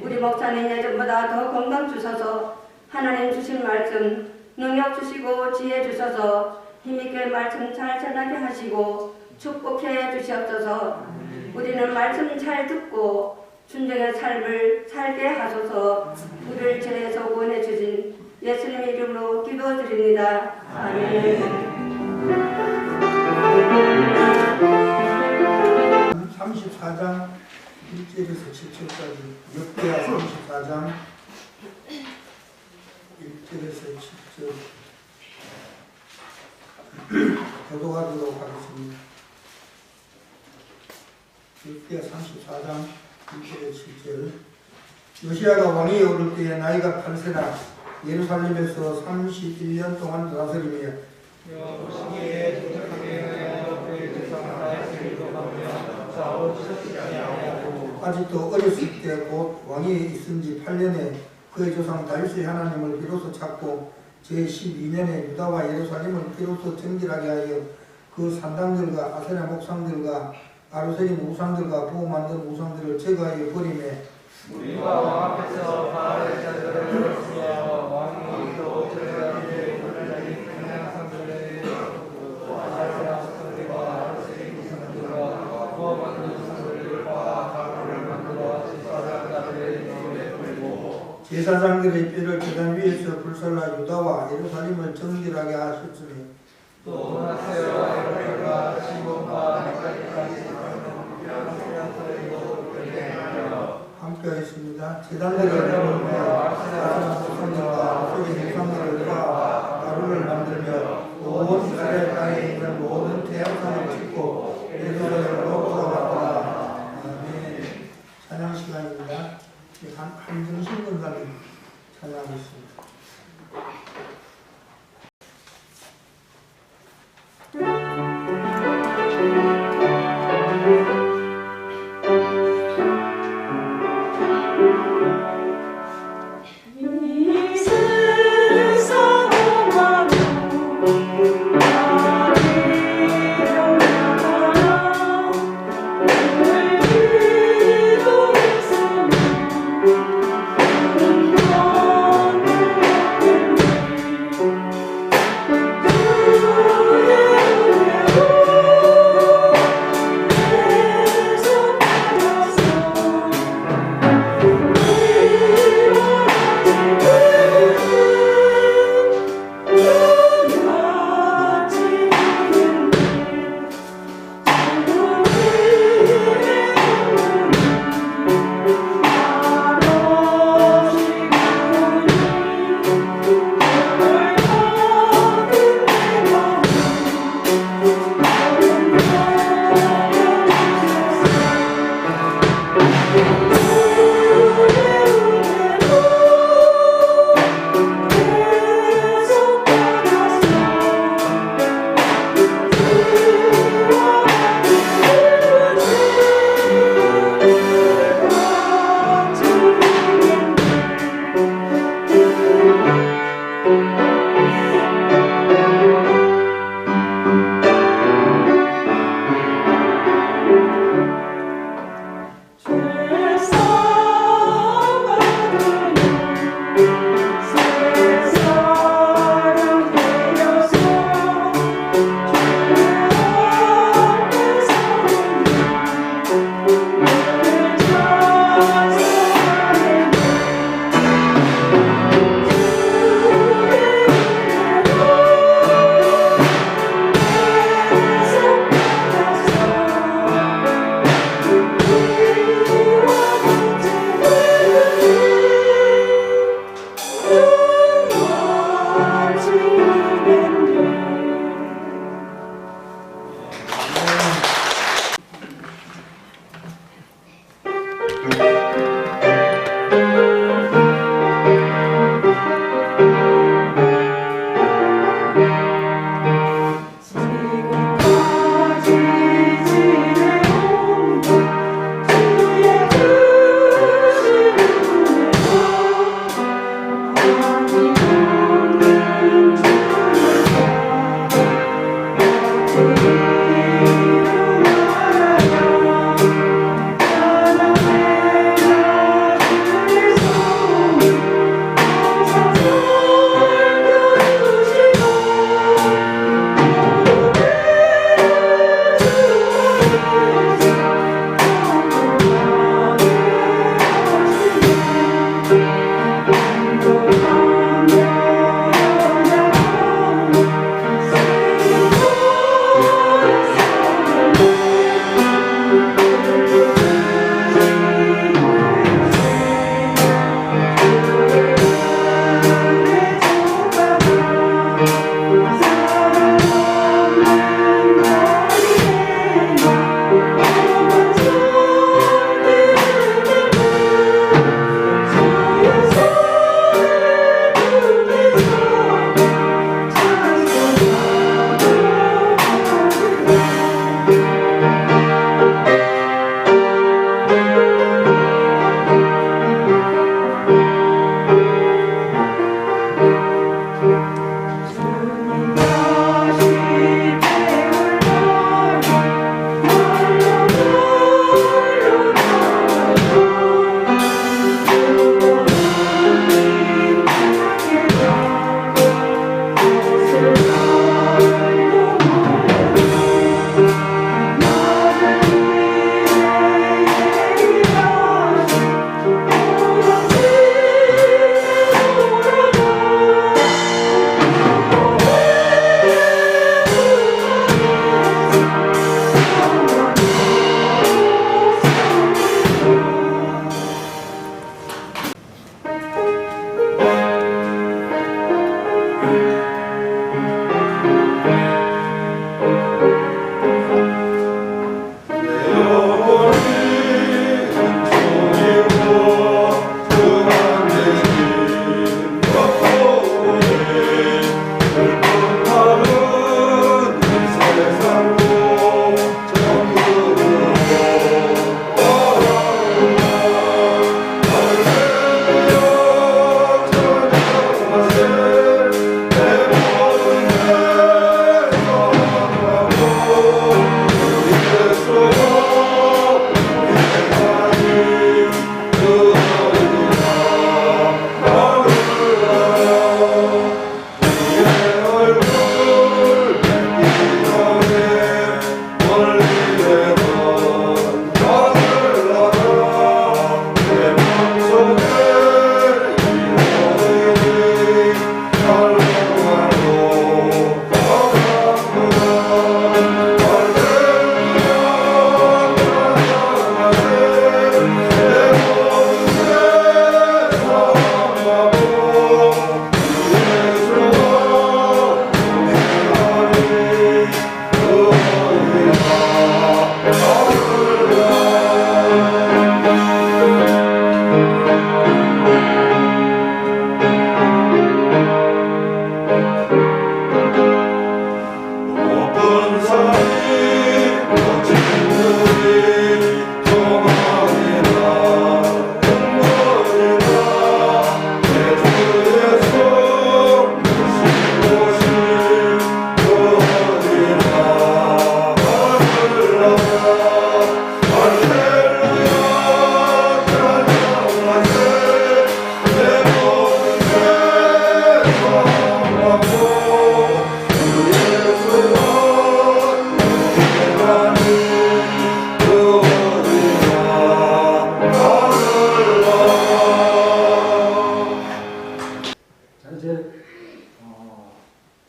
우리 목사님 예전보다 더 건강 주셔서 하나님 주신 말씀 능력 주시고 지혜 주셔서 힘있게 말씀 잘 전하게 하시고 축복해 주시옵소서. 우리는 말씀 잘 듣고 순종의 삶을 살게 하소서. 우리를 죄에서 구원해 주신 예수님의 이름으로 기도드립니다. 아멘. 34장 1절에서 7절까지 역대하 34장 1절에서 7절 교독하도록 하겠습니다. 역대하 34장 1절에서 7절 요시야가 왕위에 오를 때에 나이가 8세라 예루살렘에서 31년 동안 다스리며 보시기에 도착하게 하여 그의 제사가 나의 기도하며 싸워 주셨지 아니하고 아직도 어렸을 때 곧 왕위에 있은 지 8년에 그의 조상 다윗의 하나님을 비로소 찾고 제12년에 유다와 예루살렘을 비로소 정결하게 하여 그 산당들과 아세라 목상들과 아루세림 우상들과 부어 만든 우상들을 제거하여 버리매 우리가 왕 앞에서 바알의 잔들을 들었으며 왕이 또 제사장의 불자리 그냥 상들의 아세라 목상들과 아루세림 우상들과 부어 만든 우상들과 가루를 만들어 제사장들의 몸에 뿌리고 제사장들의 뼈를 제단 위에서 불살라 유다와 예루살렘을 정결하게 하셨으니 또 문하세와 에브라임과 시몬과 니까지까지 함께하였습니다. 제단들을 모으며 아세라 목상들과 아세림 우상들과 가루를 만들며 온 이스라엘 땅에 있는 모든 태양상을 짓고 예루살렘으로 돌아갔다. 아멘. 찬양 시간입니다. 한정신 권사님 찬양하겠습니다. 이 세상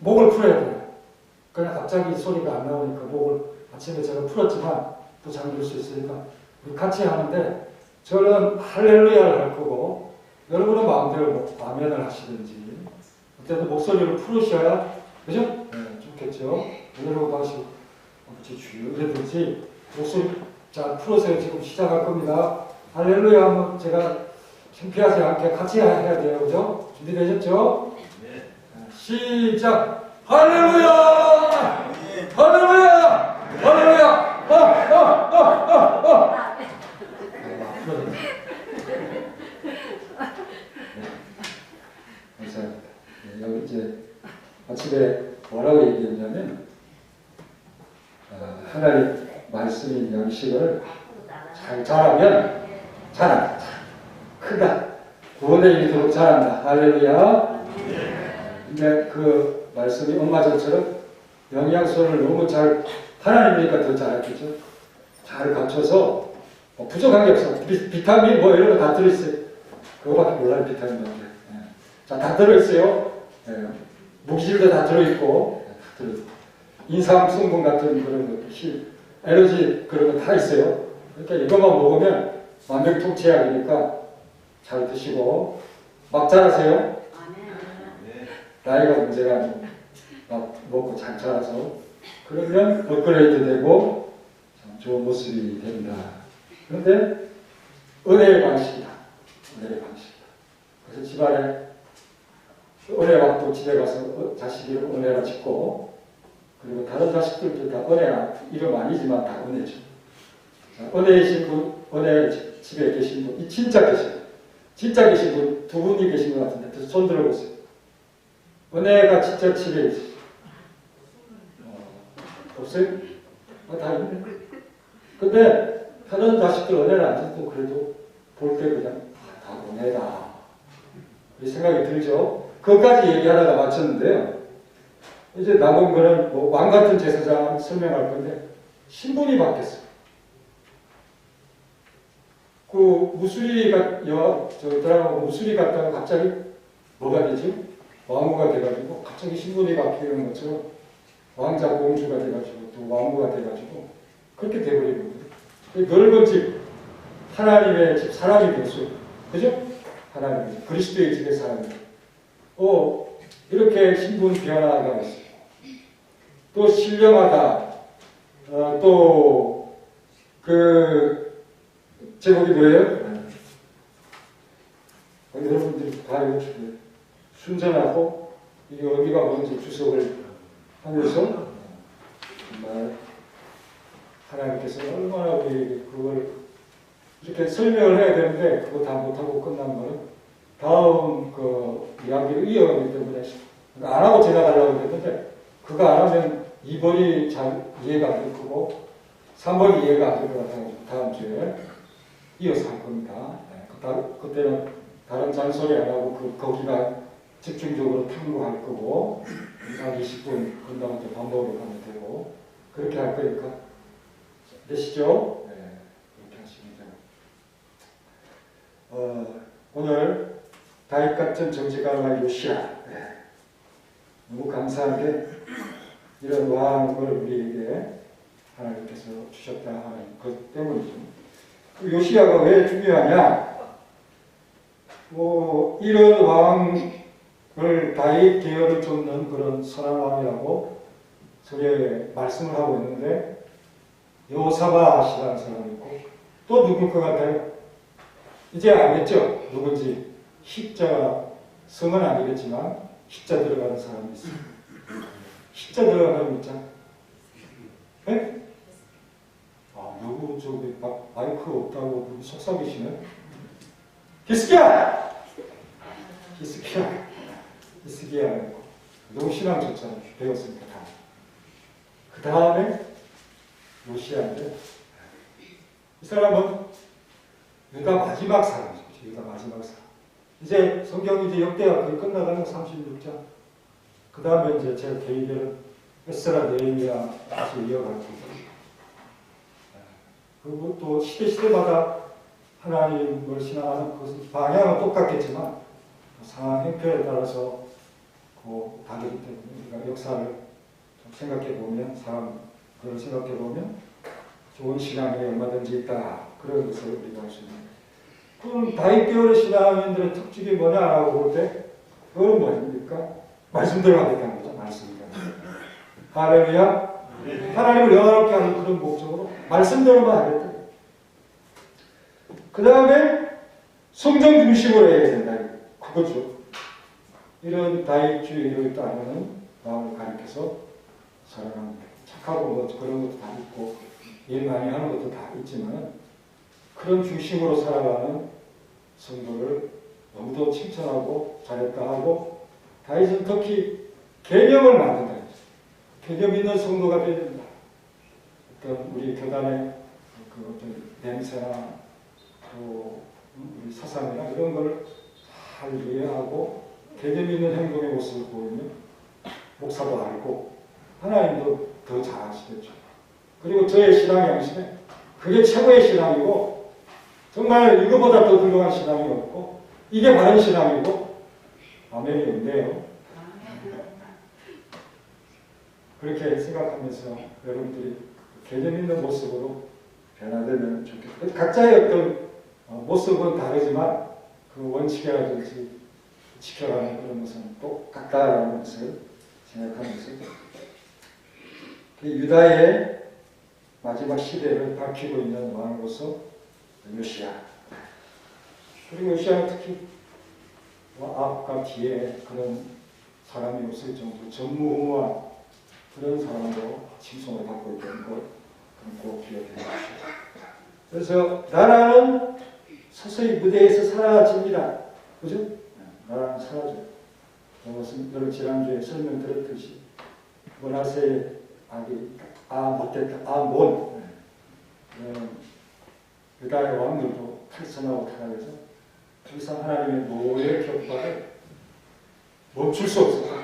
목을 풀어야 돼요. 그냥 갑자기 소리가 안 나오니까 목을 아침에 제가 풀었지만 또 잠들 수 있으니까 우리 같이 하는데 저는 할렐루야를 할 거고 여러분은 마음대로 아멘을 하시든지 그때도 목소리를 풀으셔야 그죠? 네, 좋겠죠. 여러분 하시고 아버지 주여 이러든지 목소리 자 풀어서 지금 시작할 겁니다. 할렐루야 하면 제가 창피하지 않게 같이 해야 돼요. 그죠? 준비되셨죠? 네. 시작! 할렐루야! 할렐루야! 할렐루야! 감사합니다. 네, 여기 이제 아침에 뭐라고 얘기했냐면 하나님 말씀인 양식을 잘 자라면 자란다. 크다. 구원에 이르도록 자란다. 할렐루야. 근데 그 말씀이 엄마 전처럼 영양소를 너무 잘 하나님이니까 더 잘했겠죠. 잘 갖춰서 뭐 부족한 게 없어. 비타민 뭐 이런 거 다 들어있어요. 그거밖에 몰라요. 비타민밖에. 자, 다 들어있어요. 무기질도 다 들어있고 다 들어있고 인삼 성분 같은 그런 것도 에너지 그런 거 다 있어요. 그러니까 이것만 먹으면 만병통치약이니까 잘 드시고 막 자라세요. 나이가 문제가 아니고 막 먹고 잘 자라서 그러면 업그레이드 되고 참 좋은 모습이 된다. 그런데 은혜의 방식이다. 은혜의 방식이다. 그래서 집안에 은혜 받고 집에 가서 자식 이름 은혜라 짓고 그리고 다른 자식들도 다 은혜 이름 아니지만 다 은혜죠. 은혜이신 분, 은혜 집에 계신 분, 진짜 계신 분, 진짜 계신 분 두 분이 계신 것 같은데 손 들어보세요. 은혜가 진짜 집에 있어요. 없어요? 다 있네. 근데 다른 자식들 은혜를 안 듣고 그래도 볼 때 그냥 다 은혜다. 이 생각이 들죠? 그것까지 얘기하다가 마쳤는데요. 이제 남은 거는 뭐 왕 같은 제사장 설명할 건데 신분이 바뀌었어요. 그 무술이가 드라마 무술이 갔다가 갑자기 뭐가 되지? 왕후가 돼가지고 갑자기 신분이 바뀌는 것처럼 왕자 공주가 돼가지고 또 왕후가 돼가지고 그렇게 돼버리는 거예요. 넓은 집 하나님의 집 사람이 됐어요. 그죠? 하나님의 집 그리스도의 집의 사람이. 이렇게 신분 변화가 있어요. 또 신령하다. 또 그 제목이 뭐예요? 여러분들이 다 읽어주세요. 순전하고 이게 어디가 뭔지 주석을 하면서 정말 하나님께서 얼마나 우리에게 그걸 이렇게 설명을 해야 되는데 그거 다 못하고 끝난 거는 다음 그 이야기를 이어가기 때문에 안 하고 지나가려고 했는데 그거 안 하면 2번이 잘 이해가 안 될 거고 3번이 이해가 안 될 것 같아요. 다음 주에 이어서 할 겁니다. 그때는 다른 잔소리 안 하고 거기가 집중적으로 탐구할 거고 한 20분 끝나면 또 밥 먹으러 가면 되고 그렇게 할 거니까 되시죠? 네, 그렇게 하시면 돼요. 오늘 다윗 같은 정직한 요시야 너무 감사한 게 이런 왕을 우리에게 하나님께서 주셨다 하는 것 때문이죠. 그 요시야가 왜 중요하냐? 이런 왕을 다윗 계열을 쫓는 그런 선한 왕이라고 서류에 말씀을 하고 있는데 여호사밧이라는 사람이 있고 또 누굴 것 같아요? 이제 알겠죠? 누군지. 십자 성은 아니겠지만 십자 들어가는 사람이 있어요. 십자 들어가는 있잖아. 네? 누구 저기 마이크 없다고 누구 속삭이시네? 히스기야! 너무 신앙 좋잖아요. 배웠으니까 다. 그 다음에 요시야인데 이 사람은 유다 마지막 사람이죠. 유다 마지막 사람. 이제 성경이 이제 역대가 거의 끝나가는 36장. 그 다음에 이제 제가 개인적으로 에스라 느헤미야 다시 이어갈 거고. 그리고 또 시대마다 하나님을 신앙하는 것은 방향은 똑같겠지만 상황 형편에 따라서 다르기 때문에 우리가 역사를 좀 생각해 보면 그걸 생각해 보면 좋은 신앙이 얼마든지 있다. 그런 것을 우리가 할 수 있는. 그럼 다윗교회 신앙인들의 특징이 뭐냐라고 볼 때 그건 뭐입니까? 말씀대로 하겠다는 거죠. 말씀대로. 할렐루야. 하나님을 영화롭게 하는 그런 목적으로 말씀대로만 하겠다. 그 다음에 성경 중심으로 해야 된다. 그거죠. 이런 다윗주의를 따르는 마음을 가리켜서 살아가는 거예요. 착하고 뭐 그런 것도 다 있고 일 많이 하는 것도 다 있지만 그런 중심으로 살아가는 성도를 너무도 칭찬하고 잘했다 하고 다윗은 특히 개념을 만든다. 개념 있는 성도가 되어야 된다. 어떤 우리 교단의 그 어떤 냄새나 또 우리 사상이나 이런 걸 잘 이해하고 개념 있는 행동의 모습을 보이면 목사도 알고 하나님도 더 잘하시겠죠. 그리고 저의 신앙 양심에 그게 최고의 신앙이고 정말 이거보다 더 훌륭한 신앙이 없고 이게 바른 신앙이고 아멘이 없네요. 그렇게 생각하면서 여러분들이 개념 있는 모습으로 변화되면 좋겠다. 각자의 어떤 모습은 다르지만 그 원칙이라든지 지켜가는 그런 것은 똑같다라는 것을 생각하면서 유다의 마지막 시대를 밝히고 있는 왕으로서 요시야. 그리고 요시야는 특히 앞과 뒤에 그런 사람이 없을 정도로 전무후무한 그런 사람으로 칭송을 받고 있다는 걸 꼭 기억해 주십시오. 그래서 나라는 서서히 무대에서 사라집니다. 그죠? 나라는 사라져요. 그것은 여러 지난주에 설명드렸듯이 문하세의 악이 못됐다. 유다의 왕들도 탈선하고 타락해서 더 이상 하나님의 노예 격파를 멈출 수 없었다.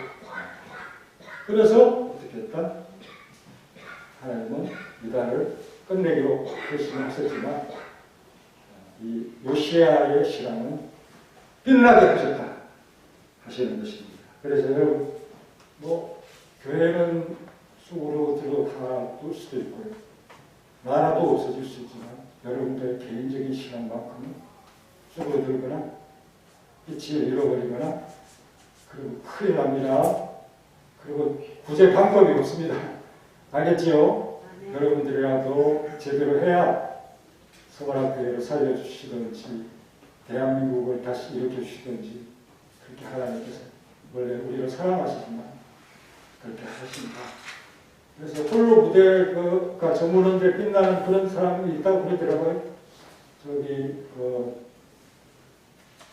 그래서 어떻게 했다? 하나님은 유다를 끝내기로 결심하셨지만 이 요시야의 신앙은 빛나게 하셨다 하시는 것입니다. 그래서 여러분 교회는 쑥으로 들어 다둘 수도 있고요. 나라도 없어질 수 있지만 여러분들의 개인적인 신앙만큼은 쑥으로 들거나 빛을 잃어버리거나 그리고 큰일 납니다. 그리고 구제 방법이 없습니다. 알겠지요? 여러분들이라도 제대로 해야 서원학교회를 살려주시든지 대한민국을 다시 일으켜주시든지 그렇게 하나님께서 원래 우리를 사랑하시지만 그렇게 하십니다. 그래서 홀로 무대가 저무는데 빛나는 그런 사람이 있다고 그러더라고요. 저기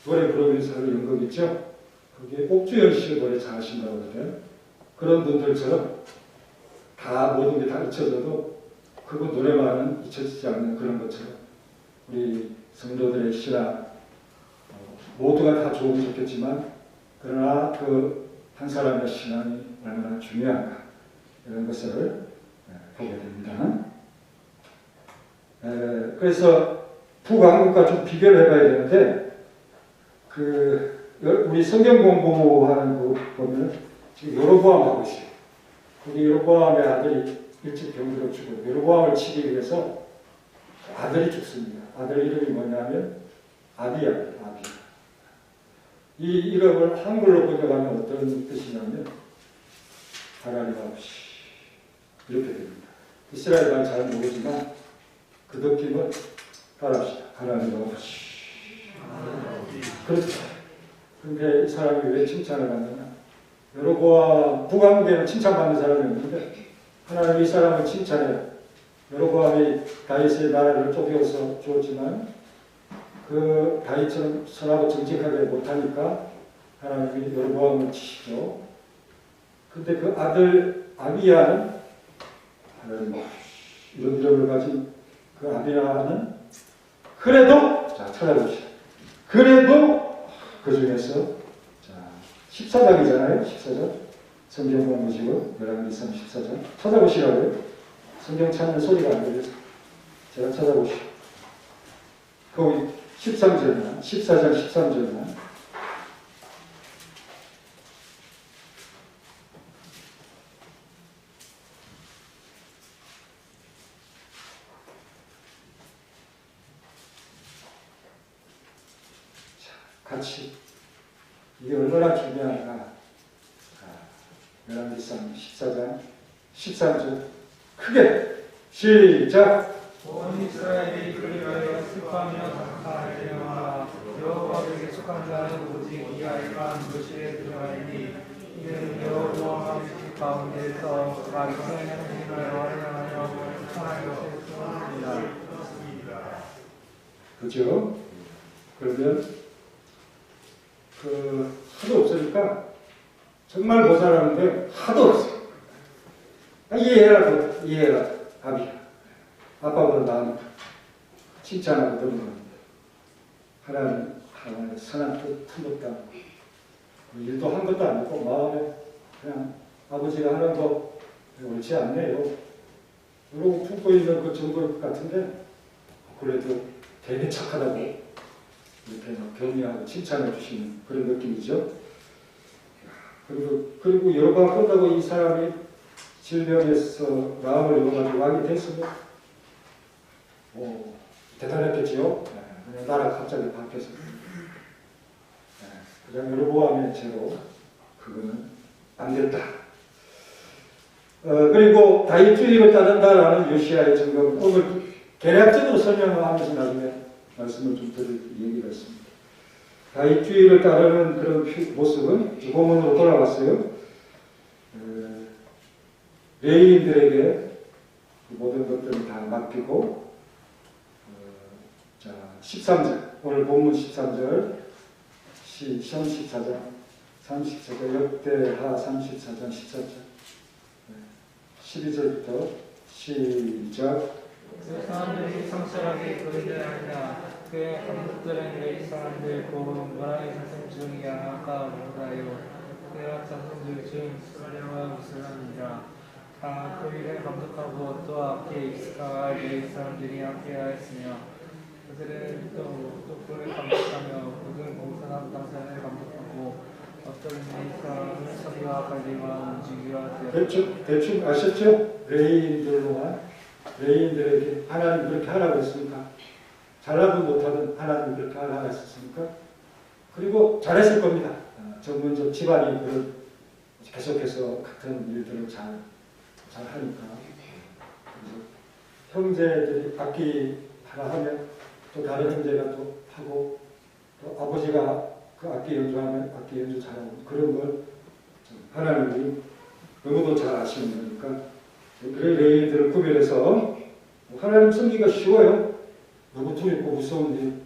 노래 부르면서 연극 있죠? 그게 옥주현 씨가 노래 잘하신다고 그러더라고요. 그런 분들처럼 다 모든 게 다 잊혀져도 그분 노래만은 잊혀지지 않는 그런 것처럼 우리 성도들의 신앙 모두가 다 좋으면 좋겠지만 그러나 그 한 사람의 신앙이 얼마나 중요한가 이런 것을 보게 됩니다. 그래서 북왕국과 좀 비교를 해봐야 되는데 우리 성경 공부하는 거 보면 지금 여로보암 하고 있어요. 거기 여로보암의 아들이 일찍 병들어 죽고 여로보암을 치기 위해서 아들이 죽습니다. 아들 이름이 뭐냐면 아비야. 이 이름을 한글로 번역하면 어떤 뜻이냐면 하나님 아버지 이렇게 됩니다. 이스라엘 말 잘 모르지만 그 느낌을 따라합시다. 하나님 아버지. 그렇죠. 그런데 이 사람이 왜 칭찬을 받느냐? 여로보암 북왕국에는 칭찬받는 사람이 없는데 하나님 이 사람을 칭찬해요. 여로보암이 다윗의 나라를 쪼개어서 주었지만 그 다윗처럼 선하고 정직하게 못하니까 하나님이 여로보암을 치시죠. 근데 그 아들 아비야는 하나님 이런 이름을 가진 그 아비야는 그래도 자 찾아보시죠. 그래도 그 중에서 자 14장이잖아요. 14장 성경 공부지고 열왕기상 14장 찾아보시라고요. 성경 찾는 소리가 안 들려서 제가 찾아보시오. 거기 13절이나 14장 13절이나 같이 이게 얼마나 중요한가. 열왕기상 14장 13절 크게 시작. 온 이스라엘이 그리하여 슬퍼하며 낙하하려나 여호와에게 속한 자는 오직 이 아이가 도시에 들어가니 이는 여호와 가운데서 말씀의 행진을 활용하여 하나님의 뜻입니다. 그죠? 그러면 하도 없으니까 정말 모자라는데 하도 없어. 이해해라 아비야. 아빠보다 나으니까 칭찬하고 넘어갑니다. 하나님 선한 뜻 품었다. 일도 한 것도 아니고 마음에 그냥 아버지가 하는 거 옳지 않네요. 그러고 품고 있는 그 정도일 것 같은데 그래도 되게 착하다고 이렇게 막 격려하고 칭찬해 주시는 그런 느낌이죠. 그리고 여러 번 끝나고 이 사람이 질병에서 마음을 열어가지고 왕이 됐으면 대단했겠지요. 그냥 나라가 갑자기 바뀌어서 그냥 여로보암의 죄로 그거는 안 됐다. 그리고 다윗주의를 따른다라는 요시야의 증거는 오늘 개략적으로 설명하면서 나중에 말씀을 좀 드릴 얘기가 있습니다. 다윗주의를 따르는 그런 모습은 주보문으로 돌아왔어요. 레위인들에게 모든 것들을 다 맡기고 13절 오늘 본문 13절 시험 14장 34절 역대하 34장 14절 12절부터 시작. 그 사람들이 성실하게 그리려 하냐 그의 감독들은 내 사람들 곧 문화의 자손 중이 아까 못하여 그의 자손들 중 수레와 무슬람이라 다 그 일을 감독하고 또 앞에 익숙한 내 사람들이 함께하였으며 그들은 또 그를 감독하며 모든 공산한 당사를 감독하고 어떤 내 사람을 서기와 관리와 움직이와 대충 아셨죠? 레위인들에게 하나님 그렇게 하라고 했습니까? 잘하든 못하든 하나님 그렇게 하라고 했습니까? 그리고 잘했을 겁니다. 전문적 집안이 계속해서 같은 일들을 잘 하니까. 형제들이 악기 하나 하면 또 다른 형제가 또 하고 또 아버지가 그 악기 연주하면 악기 연주 잘하고 그런 걸 하나님이 너무도 잘 아시는 거니까 그런 레위인들을 구별해서 하나님 섬기기가 쉬워요. 너무 두렵고 무서운 일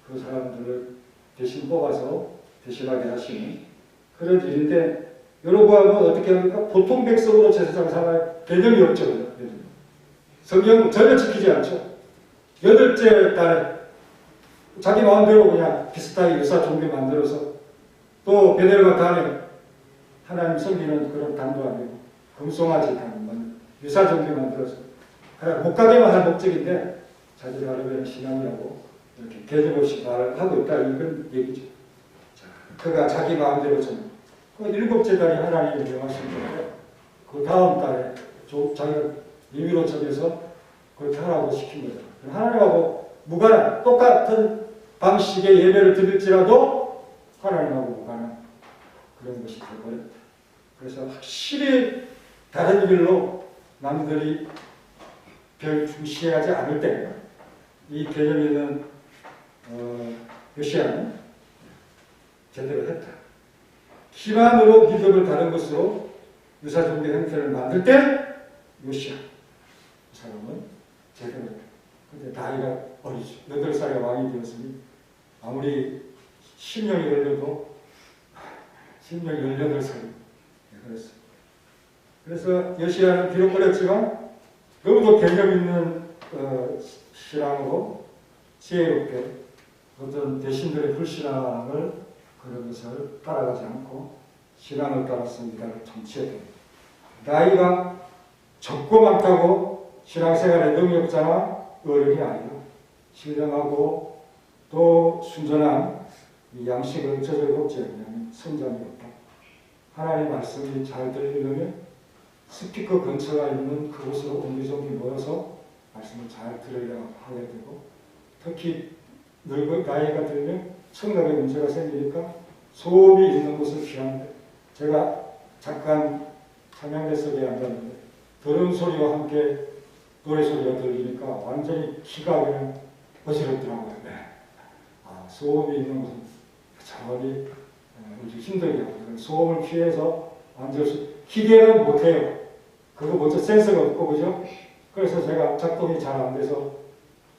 그 사람들을 대신 뽑아서 대신하게 하시는 그런 일인데 여로보암은 어떻게 합니까? 보통 백성으로 제사장 생활 개념이 없죠. 성경 전혀 지키지 않죠. 8째 달에 자기 마음대로 그냥 비슷하게 유사 종교 만들어서 또 베델과 단에 하나님 섬기는 그런 단도 아니고 금송아지 단 유사 종교 만들어서 그냥 못 가게만 한 목적인데 자기가 하려면 신앙이라고 이렇게 개념 없이 말을 하고 있다 이런 얘기죠. 자, 그가 자기 마음대로 좀 그 7째 달에 하나님이 명하신 거예요. 그 다음 달에 자기가 임의로 정해서 그렇게 하라고 시킨 거죠. 하나님하고 무관한 똑같은 방식의 예배를 드릴지라도 하나님하고 무관한 그런 것이 되어버렸다. 그래서 확실히 다른 일로 남들이 별 중시하지 않을 때 이 개념 있는 요시야는 제대로 했다. 기만으로 믿음을 다른 것으로 유사종교 형태를 만들 때 요시야 그 사람은 제대로 했다. 근데 나이가 어리죠. 8살에 왕이 되었으니 아무리 10년이 걸려도 10년 18살이 그래서 요시야는 비록 어렸지만 너무도 개념 있는 신앙으로 지혜롭게 어떤 대신들의 불신앙을 그런 것을 따라가지 않고 신앙을 따라서 미달을 정치해야 됩니다. 나이가 적고 많다고 신앙생활에 능력자나 어른이 아니라 신령하고 또 순전한 이 양식을 저절 먹지 않으면 성장이 없다. 하나님의 말씀이 잘 들리려면 스피커 근처가 있는 그곳으로 옹기종기 모여서 말씀을 잘 들으려고 해야 되고 특히 나이가 들면 청각에 문제가 생기니까 소음이 있는 곳을 피하는데 제가 잠깐 상향대석에 앉았는데 들은 소리와 함께 노래 소리가 들리니까 완전히 귀가 그냥 어지럽더라고요. 네. 아, 소음이 있는 곳은 차라리 힘들게 하거든요. 소음을 피해서 완전히 기계는 못해요. 그거 먼저 센서가 없고 그죠? 그래서 제가 작동이 잘 안 돼서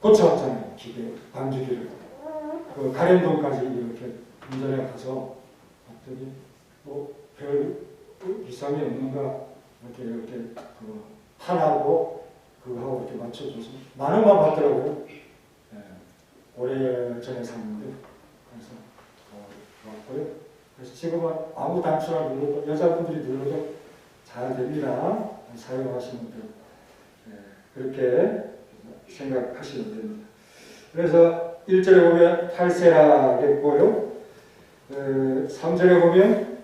고쳐왔잖아요. 기계 반주기를 그 가랜동까지 이렇게 운전해 가서 봤더니 별 이상이 없는가 이렇게 그 판하고 그거하고 이렇게 맞춰줘서 만 원만 받더라고요. 예, 오래전에 샀는데 그래서 왔고요. 그래서 지금은 아무 단추나 눌러도 여자분들이 눌러도 잘 됩니다. 사용하시면 돼요. 예, 그렇게 생각하시면 됩니다. 그래서 1절에 보면 탈세라겠고요. 3절에 보면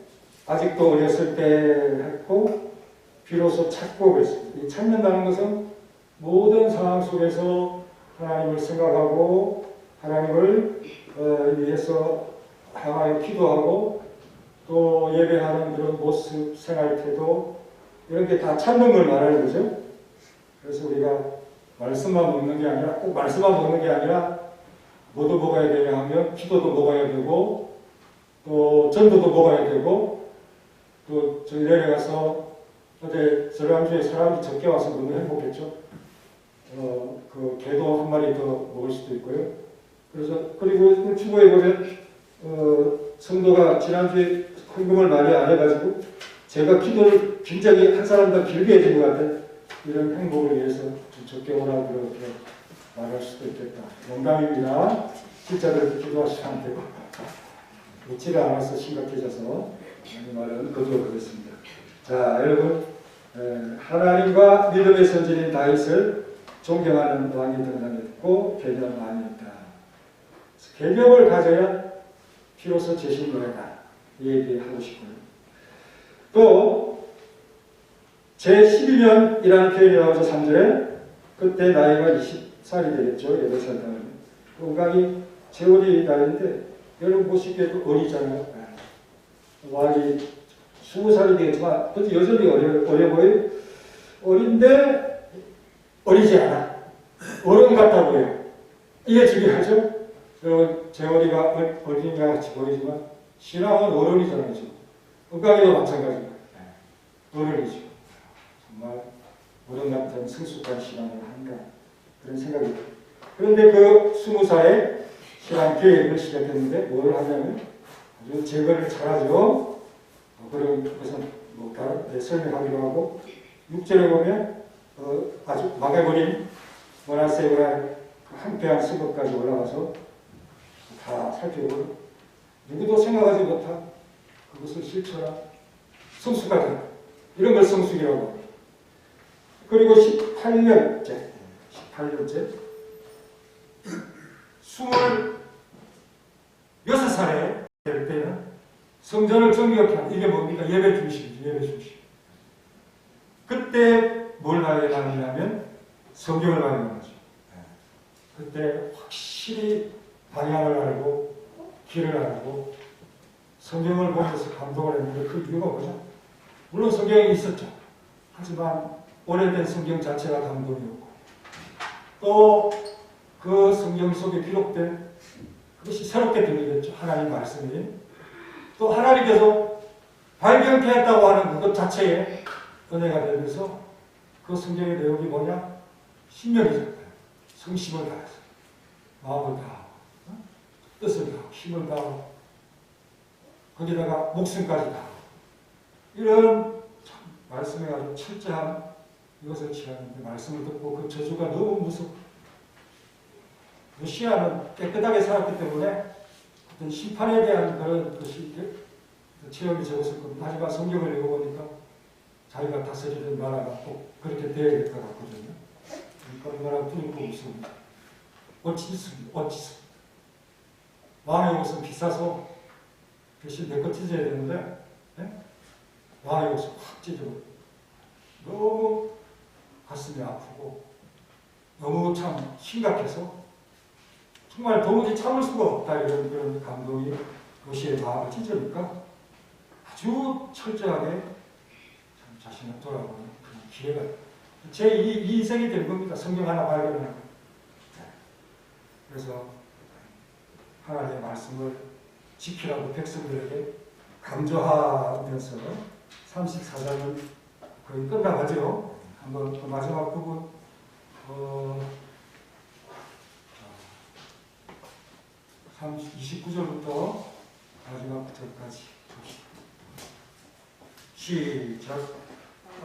아직도 어렸을 때 했고 비로소 찾고 그랬습니다. 이 찾는다는 것은 모든 상황 속에서 하나님을 생각하고 하나님을 위해서 향하여 기도하고 또 예배하는 그런 모습, 생활 태도 이런 게 다 찾는 걸 말하는 거죠. 그래서 우리가 말씀만 먹는 게 아니라 꼭 말씀만 먹는 게 아니라 뭐도 먹어야 되냐 하면 기도도 먹어야 되고 또 전도도 먹어야 되고 또 저희 내려가서 어제 지난주에 사람이 적게 와서 너무 행복했죠. 그 개도 한 마리 더 먹을 수도 있고요. 그래서 그리고 추구해 보면 성도가 지난주에 헌금을 많이 안 해가지고 제가 기도를 굉장히 한 사람보다 길게 해준 것 같아요. 이런 행복을 위해서 좀 적게 오라고 그렇게 말할 수도 있겠다. 농담입니다. 진짜로 기도하시면 안 되고 묻지가 않아서 심각해져서 이 말은 거두어보겠습니다. 자, 여러분 하나님과 믿음의 선진인 다윗을 존경하는 왕이 등장했고 개념 많이 있다. 개념을 가져야 비로소 제신노래다. 이 얘기하고 싶고요. 또 제12년이라는 표현이 나오죠. 3절에 그때 나이가 20살이 되겠죠. 8살 되면 왕이 재월이 나이인데 여러분 보시기에도 어리잖아요. 왕이 20살이 되겠지만 그것도 여전히 어려 보여요. 어린데 어리지 않아. 어른 같아 보여요. 이게 중요하죠. 재월이가 어린이가 같이 보이지만 신앙은 어른이잖아요. 은강이도 마찬가지고 어른이죠. 정말 어른 같은 성숙한 신앙을 한가 그런 생각이 듭니다. 그런데 그 20살에 신앙 계획을 시작했는데 뭘 하냐면 아주 제거를 잘하죠. 그런 것은 뭐 설명하기로 하고 6절에 보면 아주 망해버린 머나세가 한패한 수법까지 올라가서 다 살펴보고 누구도 생각하지 못한 그것을 실천한 성숙하다. 이런 걸 성숙이라고 합니다. 그리고 18년째 26살에 될 때는 성전을 정결한 이게 뭡니까? 예배 중심이죠. 예배 중심. 그때 뭘 발견하느냐면 성경을 발견하죠. 그때 확실히 방향을 알고 길을 알고 성경을 보면서 감동을 했는데 그 이유가 뭐죠? 물론 성경이 있었죠. 하지만 오래된 성경 자체가 감동이었고 또 그 성경 속에 기록된 그것이 새롭게 들리겠죠. 하나님 말씀이 또 하나님께서 발견케 했다고 하는 그것 자체에 은혜가 되면서 그 성경의 내용이 뭐냐? 신명이잖아요. 성심을 다해서 마음을 다하고 뜻을 다하고 힘을 다하고 거기다가 목숨까지 다하고 이런 말씀에 아주 철저한 이것을 취하는데 말씀을 듣고 그 저주가 너무 무섭고 요시야는 깨끗하게 살았기 때문에 어떤 심판에 대한 그런 것이 체험이 적었을 겁니다. 하지만 성경을 읽어보니까 자기가 다스리는 나라가 꼭 그렇게 되어야 될 것 같거든요. 그러니까 이 나라가 두렵고 무섭습니다. 어찌습니다. 왕의 옷은 비싸서 대신 내 것 찢어야 되는데 왕의 옷을 확 찢어버려. 너무 가슴이 아프고 너무 참 심각해서 정말 도무지 참을 수가 없다 이런 그런 감동이 요시의 마음을 찢으니까 아주 철저하게 참 자신을 돌아보는 그런 기회가 제 이 인생이 된 겁니다. 성경 하나 발견하는 거. 그래서 하나님의 말씀을 지키라고 백성들에게 강조하면서 34장은 거의 끝나가죠. 한번 그 마지막 부분 29절부터 마지막 구절까지 시작.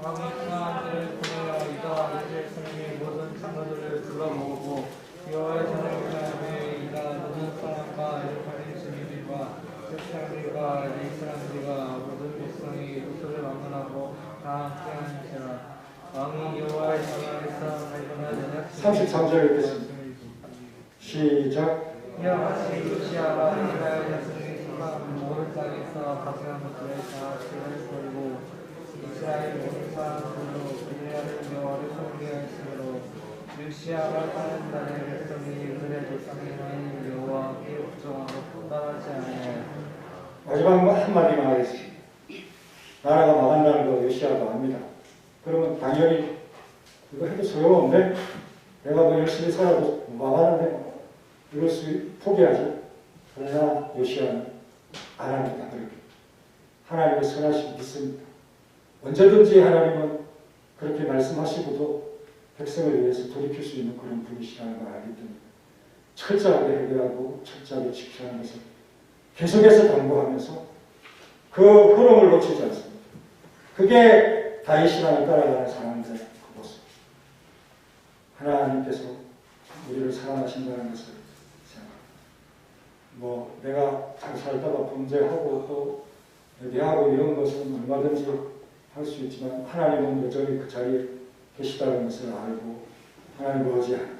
왕이나 그를 보내라이다. 이제 성의 모든 증거들을 둘러보고 여호와의 전에 이다. 모든 사람과 이스라엘 주민들과 백성들과 이스라엘들과 모든 백성이 그를 막론하고 다 함께하니라. 왕이 여호와의 전에서 발견한 33절 읽겠습니다. 시작. 이와 같이 요시아가 이스라엘 자손이 속한 모든 땅에서 가져간 것들을 다 제거했고 이스라엘 모든 사람들로 그들의 여호와를 섬기하였으므로 요시아가 사는 날에 백성이 그들의 조상의 하나님 여호와께 복종하고 따르지 아니하여 마지막 한마디만 하겠습니다. 나라가 망한다는 거 요시아가 압니다. 그러면 당연히 이거 해도 소용없네. 내가 뭐 열심히 살아도 망하는데 이럴 수 포기하죠. 그러나 요시아는 안 합니다. 그렇게 하나님의 선하신 믿습니다. 언제든지 하나님은 그렇게 말씀하시고도 백성을 위해서 돌이킬 수 있는 그런 분이시라는 걸 알기 때문에 철저하게 해결하고 철저하게 지켜야 것을 계속해서 당부하면서 그 흐름을 놓치지 않습니다. 그게 다윗이라는 따라가는 사람들의 그 모습. 하나님께서 우리를 사랑하신다는 것을 뭐 내가 잘 살다가 범죄하고 또 내하고 이런 것은 얼마든지 할 수 있지만 하나님은 여전히 그 자리에 계시다는 것을 알고 하나님을 의지하는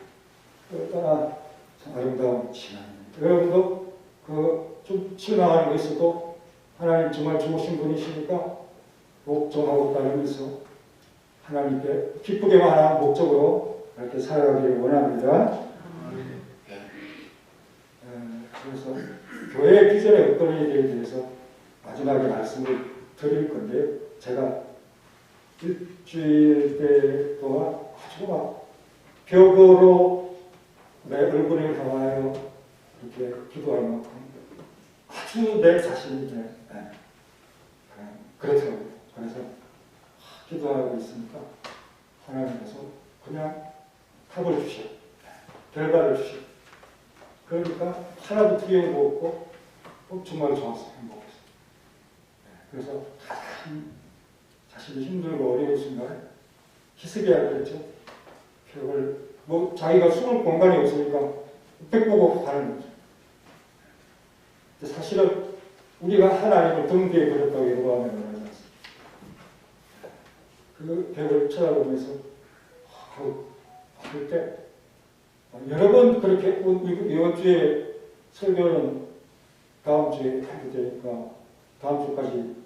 얼마나 참 아름다운 신앙입니다. 여러분도 그 좀 실망하는 거 있어도 하나님 정말 좋으신 분이시니까 복종하고 따르면서 하나님께 기쁘게만 하는 목적으로 이렇게 살아가기를 원합니다. 그래서 교회의 비전의 여건에 대해서 마지막에 말씀을 드릴 건데 제가 일주일 때 동안 아주 막 벽으로 내 얼굴을 향하여 이렇게 기도할 만큼 아주 내 자신이 그렇더라고요. 그래서 기도하고 있으니까 하나님께서 그냥 답을 주셔. 결과를 주셔. 그러니까 하나도 두려움도 없고 정말 좋았어요. 행복했어요. 그래서 가장 자신이 힘들고 어려운 순간에 희석해야 그랬죠. 벽을 뭐 자기가 숨을 공간이 없으니까 백 보고 가는 거죠. 근데 사실은 우리가 하나님을 등 뒤에 버렸다고 예고하면 그러지 않습니다. 그 벽을 쳐다보면서 할 때 여러 번 그렇게 이번 주에 설교는 다음 주에 하게 되니까 다음 주까지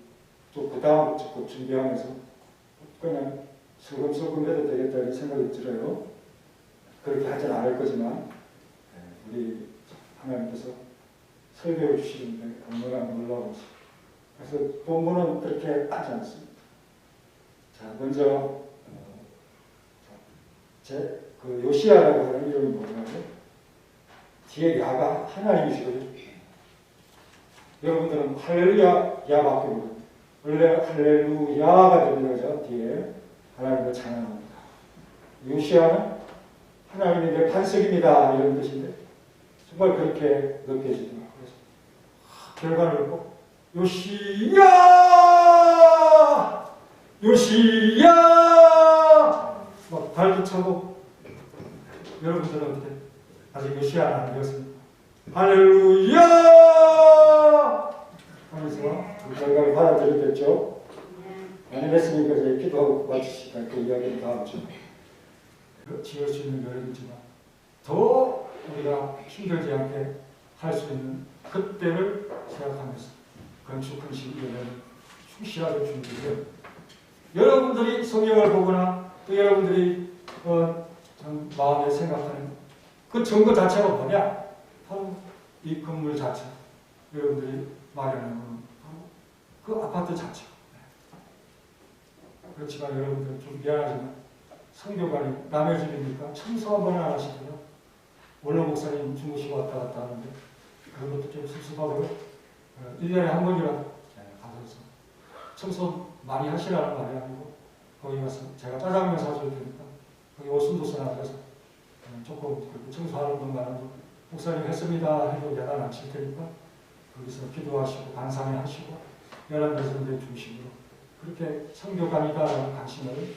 또 그 다음 주 준비하면서 그냥 슬금슬금 해도 되겠다 이런 생각이 들어요. 그렇게 하진 않을 거지만 우리 하나님께서 설교를 주시는데 얼마나 놀라우시. 그래서 본문은 그렇게 하지 않습니다. 자, 먼저 그 요시아라고 하는 이름이 뭐냐면 뒤에 야가 하나님이시거든요. 여러분들은 할렐루야 야밖에 모르고 원래 할렐루야가 되는 거죠. 뒤에 하나님을 찬양합니다. 요시아는 하나님이 내 반석입니다 이런 뜻인데 정말 그렇게 느껴지더라고요. 그래서 결과를 보고 요시야 요시야 막 발도 차고 여러분들은 어떻게 아직 요시아는 안 되었습니다. 할렐루야 하면서 그 결과를 받아들였겠죠. 안 했으니까 이제 기도하고 마치시니까 그 이야기는 다음 주에 지을 수 있는 여력이지만 더 우리가 힘들지 않게 할 수 있는 그때를 생각하면서 건축 헌신 이런 충실하게 준비해요. 여러분들이 성경을 보거나 또 여러분들이 마음에 생각하는 그 증거 자체가 뭐냐? 바로 이 건물 자체, 여러분들이 마련한 건 바로 그 아파트 자체. 그렇지만 여러분들 좀 미안하지만 성교관이 남의 집이니까 청소 한 번은 안 하시고요. 원로 목사님 주무시고 왔다 갔다 하는데 그런 것도 좀 섭섭하고요. 1년에 한 번이라도 가셔서 청소 많이 하시라는 말이 아니고 거기 가서 제가 짜장면 사줄 테니까 거기 오순도순 앞에서 조금 청소하는 것만은 목사님 했습니다 해도 야단 안 칠 테니까 거기서 기도하시고 반상회 하시고 열한 여성들 중심으로 그렇게 성교관이다라는 관심을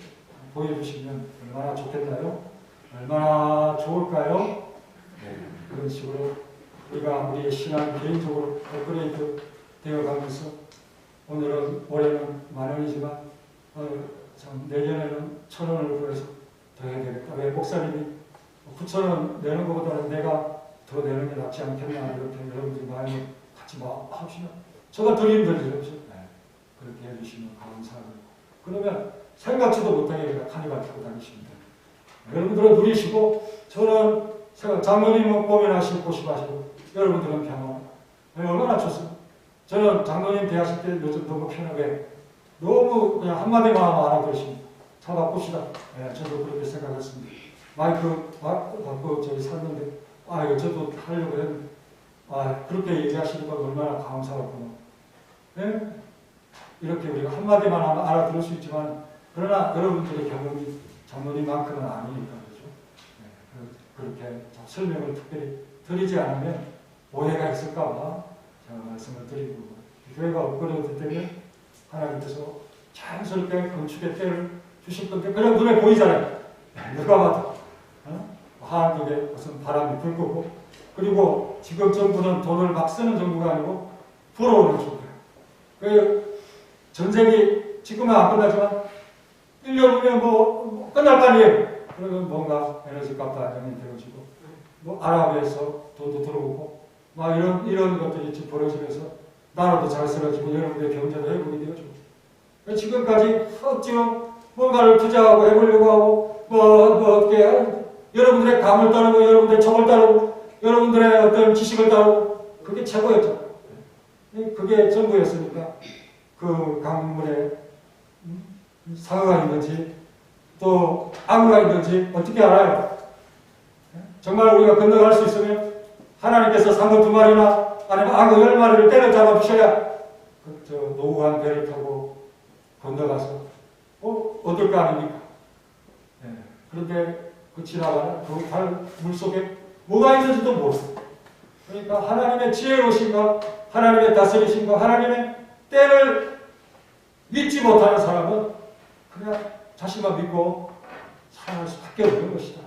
보여주시면 얼마나 좋겠나요? 얼마나 좋을까요? 그런 식으로 우리가 우리의 신앙 개인적으로 업그레이드 되어가면서 오늘은 올해는 10,000원이지만 내년에는 1,000원을 구해서 더 해야 되겠다. 왜 목사님이 9,000원 내는 것보다는 내가 더 내는 게 낫지 않겠나 이렇게 여러분들이 많이 같이 합시다. 저가 덜 힘들죠. 그렇게 해주시면 감사하고 그러면 생각지도 못하게 그냥 카니발 타고 다니십니다. 여러분들은 누리시고 저는 장로님은 고민하시고 고심하시고 여러분들은 평안. 얼마나 좋습니다. 저는 장로님 대하실 때 요즘 너무 편하게 너무 그냥 한마디만 알아들으십니다. 차 바꿉시다. 저도 그렇게 생각했습니다. 마이크 바꿔 저기 샀는데 이거 저도 하려고 했는데 그렇게 얘기하시니까 얼마나 감사하구나. 네? 이렇게 우리가 한마디만 알아들을 수 있지만 그러나 여러분들의 경험이 장로님만큼은 아니니까 그렇죠. 그렇게 설명을 특별히 드리지 않으면 오해가 있을까봐 제가 말씀을 드리고 교회가 업그레이드 때문에 하나님께서 자연스럽게 건축의 때를 주실 건데 그냥 눈에 보이잖아요. 누가 봐도 한국에 무슨 바람이 불 거고 그리고 지금 정부는 돈을 막 쓰는 정부가 아니고 불어오는 정부예요. 전쟁이 지금은 안 끝나지만 1년 후면 뭐 끝날 거 아니에요. 그러면 뭔가 에너지 값도 안정이 되어지고 뭐 아랍에서 돈도 들어오고 막 이런 것들이 지금 벌어지면서 나라도 잘 쓰러지고 여러분들의 경제도 회복이 되어지고 지금까지 억지로 뭔가를 투자하고 해보려고 하고 뭐 어떻게 여러분들의 감을 따르고 여러분들의 척을 따르고 여러분들의 어떤 지식을 따르고 그게 최고였죠. 그게 전부였으니까 그 강물에 상어가 있는지 또 악어가 있는지 어떻게 알아요? 정말 우리가 건너갈 수 있으면 하나님께서 상어 2마리나 아니면 악어 10마리를 때려잡아 주셔야 저 노후한 배를 타고 건너가서 얻을 거 아닙니까? 그런데 그 지나가는 거기 갈 물속에 뭐가 있는지도 모르고 그러니까 하나님의 지혜로우신가 하나님의 다스리신가 하나님의 때를 믿지 못하는 사람은 그냥 자신만 믿고 살아갈 수밖에 없는 것이다.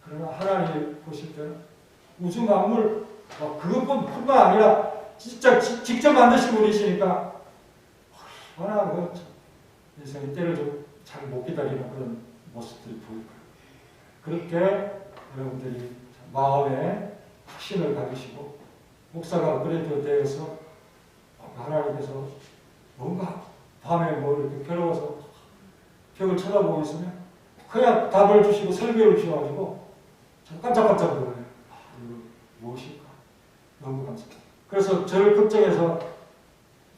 그러나 하나님이 보실 때는 우주 만물 그것뿐만 아니라 진짜 직접 만드신 분이시니까 얼마나 그 인생의 때를 좀 잘 못 기다리는 그런 모습들이 보일 거예요. 그렇게 여러분들이 마음에 확신을 가지시고 목사가 업그레이드 되어서 하나님께서 뭔가 밤에 뭐 이렇게 괴로워서 벽을 쳐다보고 있으면 그냥 답을 주시고 설교를 주셔가지고 깜짝깜짝 놀라요. 이거 무엇일까? 너무 감사해요. 그래서 저를 걱정해서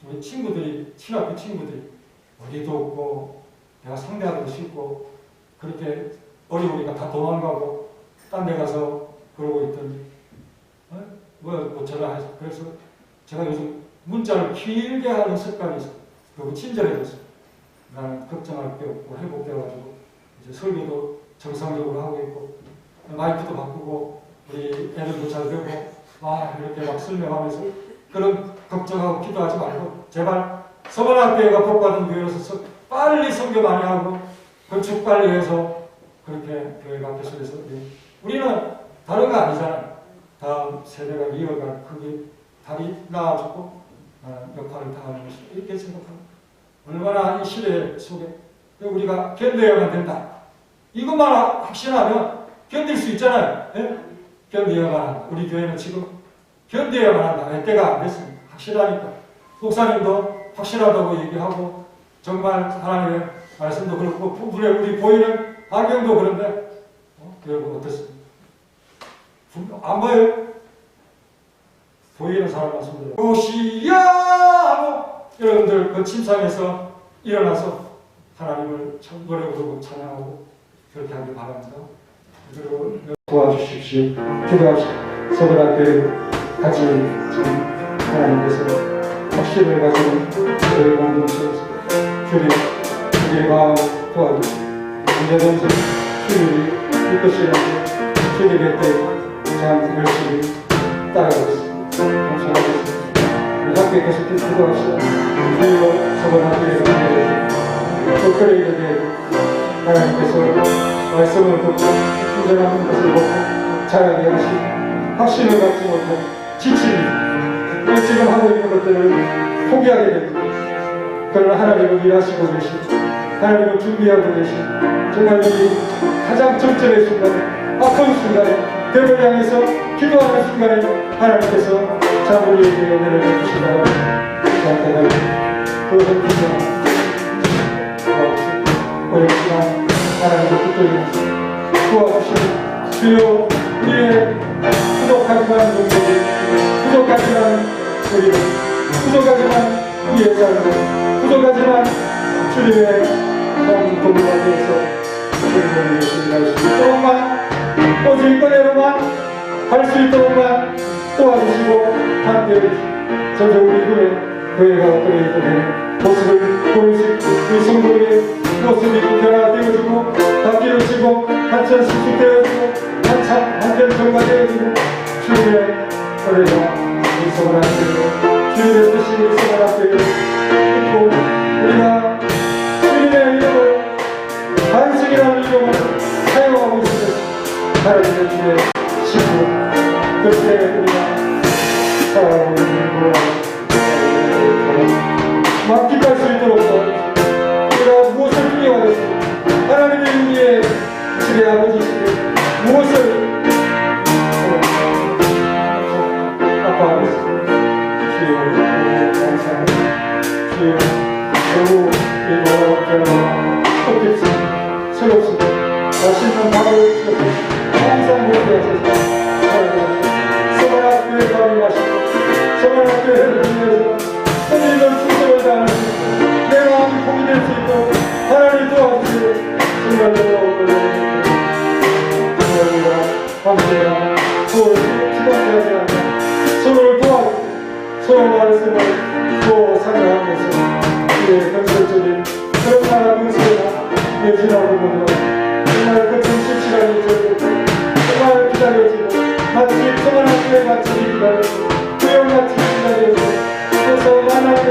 우리 친구들이 친학교 친구들이 어디도 없고 내가 상대하기도 싫고 그렇게 어려우니까 다 도망가고 딴 데 가서 그러고 있더니 뭐 전화해서 그래서 제가 요즘 문자를 길게 하는 습관이 있어요. 너무 친절해졌어요. 나는 걱정할 게 없고 회복돼가지고 이제 설교도 정상적으로 하고 있고 마이크도 바꾸고 우리 애들도 잘 되고 이렇게 막 설명하면서 그런 걱정하고 기도하지 말고 제발 서원학교가 복받은 교회로서 빨리 설교 많이 하고 건축 빨리 해서 그렇게 교회가 계속해서 우리는 다른 거 아니잖아요. 다음 세대가 이어갈 그게 답이 나아지고 역할을 다하는 것이 이렇게 생각합니다. 얼마나 이 시대 속에 우리가 견뎌야만 된다. 이것만 확신하면 견딜 수 있잖아요. 네? 견뎌야만 한다. 우리 교회는 지금 견뎌야만 한다. 때가 안 됐습니다. 확실하니까. 목사님도 확실하다고 얘기하고 정말 하나님의 말씀도 그렇고 우리 보이는 환경도 그런데 여러분 어떻습니까? 안 보여요? 보이는 사람만 손들어 무엇이야 하고 여러분들 그 침상에서 일어나서 하나님을 노래 부르고 찬양하고 그렇게 하길 바랍니다. 그리고 도와주십시오. 기도합시다. 서울학교에 같이 지금 하나님께서 확신을 가지고 저희 공동체에서 주의 마음 도와주시고 언제든지 주님이 이끄시는데 주님 곁에 참 열심히 따라가겠습니다. 감사하겠습니다. 우리 학교에 계속 기도합시다. 주여 서울학교에 독거리에게 하나님께서 말씀을 듣고 순전한 것을 먹고 자라게 하시고 확신을 갖지 못한 지침이 지금 하고 있는 것들을 포기하게 됩니다. 그러나 하나님은 일하시고 계시고 하나님은 준비하고 계시고 정말 이 가장 절절의 순간에 아픈 순간에 벽을 향해서 기도하는 순간에 하나님께서 참 우리에게 은혜를 주시다가 저한테는 그것을 분명합니다. 어렵지만 하나님을 붙들면서 도와주시는 주여 우리의 부족하지만 능력이 부족하지만 우리는 부족하지만 우리의 삶을 부족하지만 주님의 참 도움을 위해서 주님을 위해서 일할 수 있도록만 오직 은혜로만 할 수 있도록만 도와주시고 함께해 전체 우리 교회가 어떻게 되는 모습을 보일 수 있고 우리 성도의 모습이 변화되어지고 바뀌어지고 한천 수축되어지고 한편 정화되어지고 주님의 은혜가 이 서울학교에 주님의 뜻이 이 서울학교에 있고 우리가 주님의 이름을 반석이라는 이름을 사용하고 있으면 하나님의 주의 신부 그렇게 우리가 살아가고 있는 거라고 만끽할 수 있도록 우리가 무엇을 두려워하겠습니까? 하나님의 위에 주의 아버지시되 무엇을 아파하겠습니까? 주여 감사합니다. 주여 너무 이 노라고 변화가 헛겠습니다. 새롭습니다. 맛있는 밥을 주셔서 항상 먹게 하셔서 서울학교에 밥이 맛있고 서울학교에 위해서 선생님을 충성을 다하는 내 마음이 복이 될 수 있도록 하나님 도와주시고 정말로 정말로 함께하며 서로를 기도하지 않고 서로를 도와주고 서로 말씀을 또 상담하면서 우리의 건설적인 그런 나라 명세가 내진하고 보면 정말 그 점심시간이 저고 정말 기다려지고 마치 평안학교에 마치 기다려지고 구역마치 기다려지고 그래서 하나님의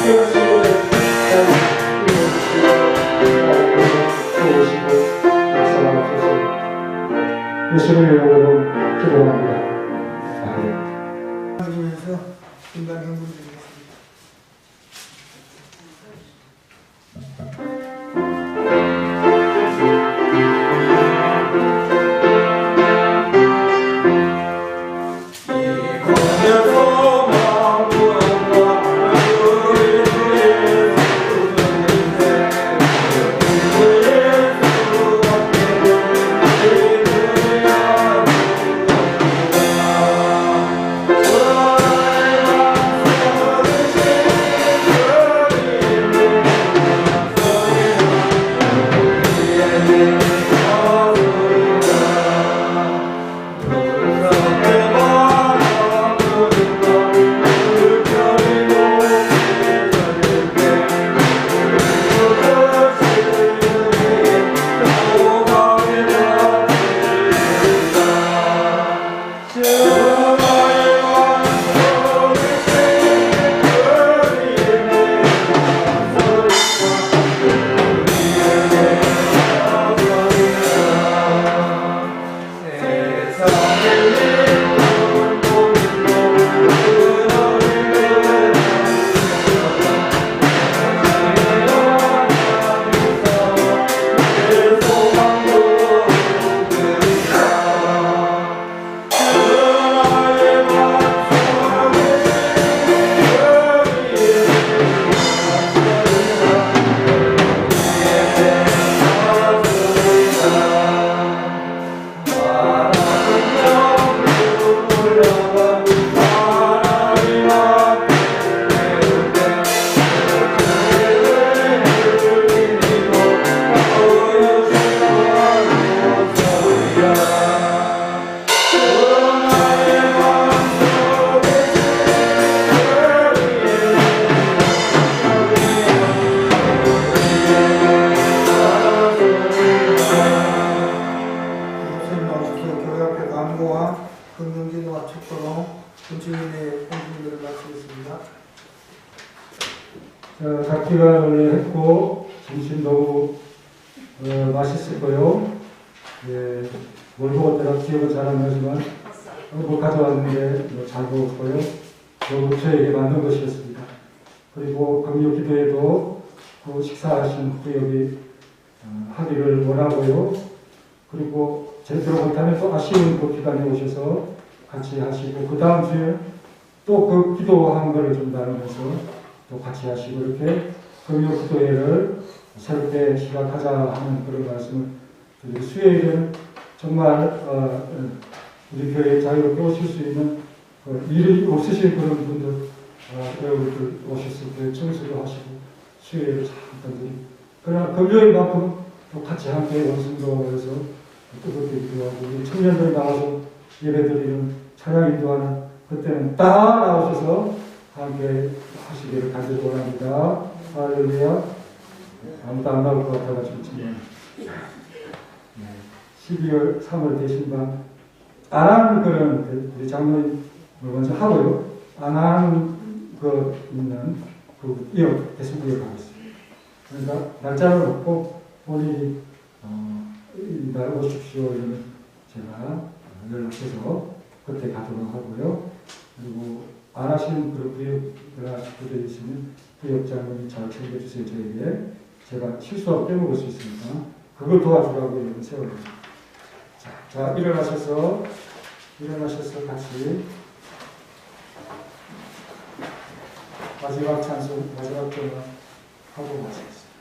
그런 식으로 도우시고 역사하셔서 예수를 이름으로 기도합니다. 아멘. 하면서 인간 행복을 닭기간을 했고 점심 너무 맛있었고요. 예, 뭘 먹었다가 기억은 잘 안 나지만 뭐 가져왔는데 잘 먹었고요. 너무 저에게 맞는 것이었습니다. 그리고 금요 기도에도 그 식사하신 후역이 하기를 원하고요. 그리고 제대로 못하면 또 아쉬운 그 기간에 오셔서 같이 하시고 그 다음 주에 또 그 기도한 거를 좀 나누면서 또 같이 하시고 이렇게 금요 기도회를 새롭게 시작하자 하는 그런 말씀을 드리고 수요일에는 정말 우리 교회에 자유롭게 오실 수 있는 일이 없으신 그런 분들 여러분들 오셨을 때 청소도 하시고 수요일에 잠깐 드리고 그러나 금요일만큼 또 같이 함께 원숭도에서 뜨겁게 기도하고 우리 청년들이 나와서 예배드리는 찬양 인도하는 그때는 다 나오셔서 함께 하시기를 간절히 원합니다. 할렐루야. 아무도 안 나올 것 같아가지고 지금 12월 3월 대신반 안 하는 그런 우리 장로님 먼저 하고요. 안 하는 거 있는 그 계속 이어가겠습니다. 그러니까 날짜를 놓고 본인이 이날 오십시오 이러면 제가 연락해서 그때 가도록 하고요. 그리고 안 하시는 그런 구역이나 식구들이 있으면 구역장님이 잘 챙겨주세요. 저에게 제가 실수하고 빼먹을 수 있으니까 그걸 도와주라고 이렇게 세워줍니다. 자, 일어나셔서 같이 마지막 찬송, 마지막 전화 하고 마치겠습니다.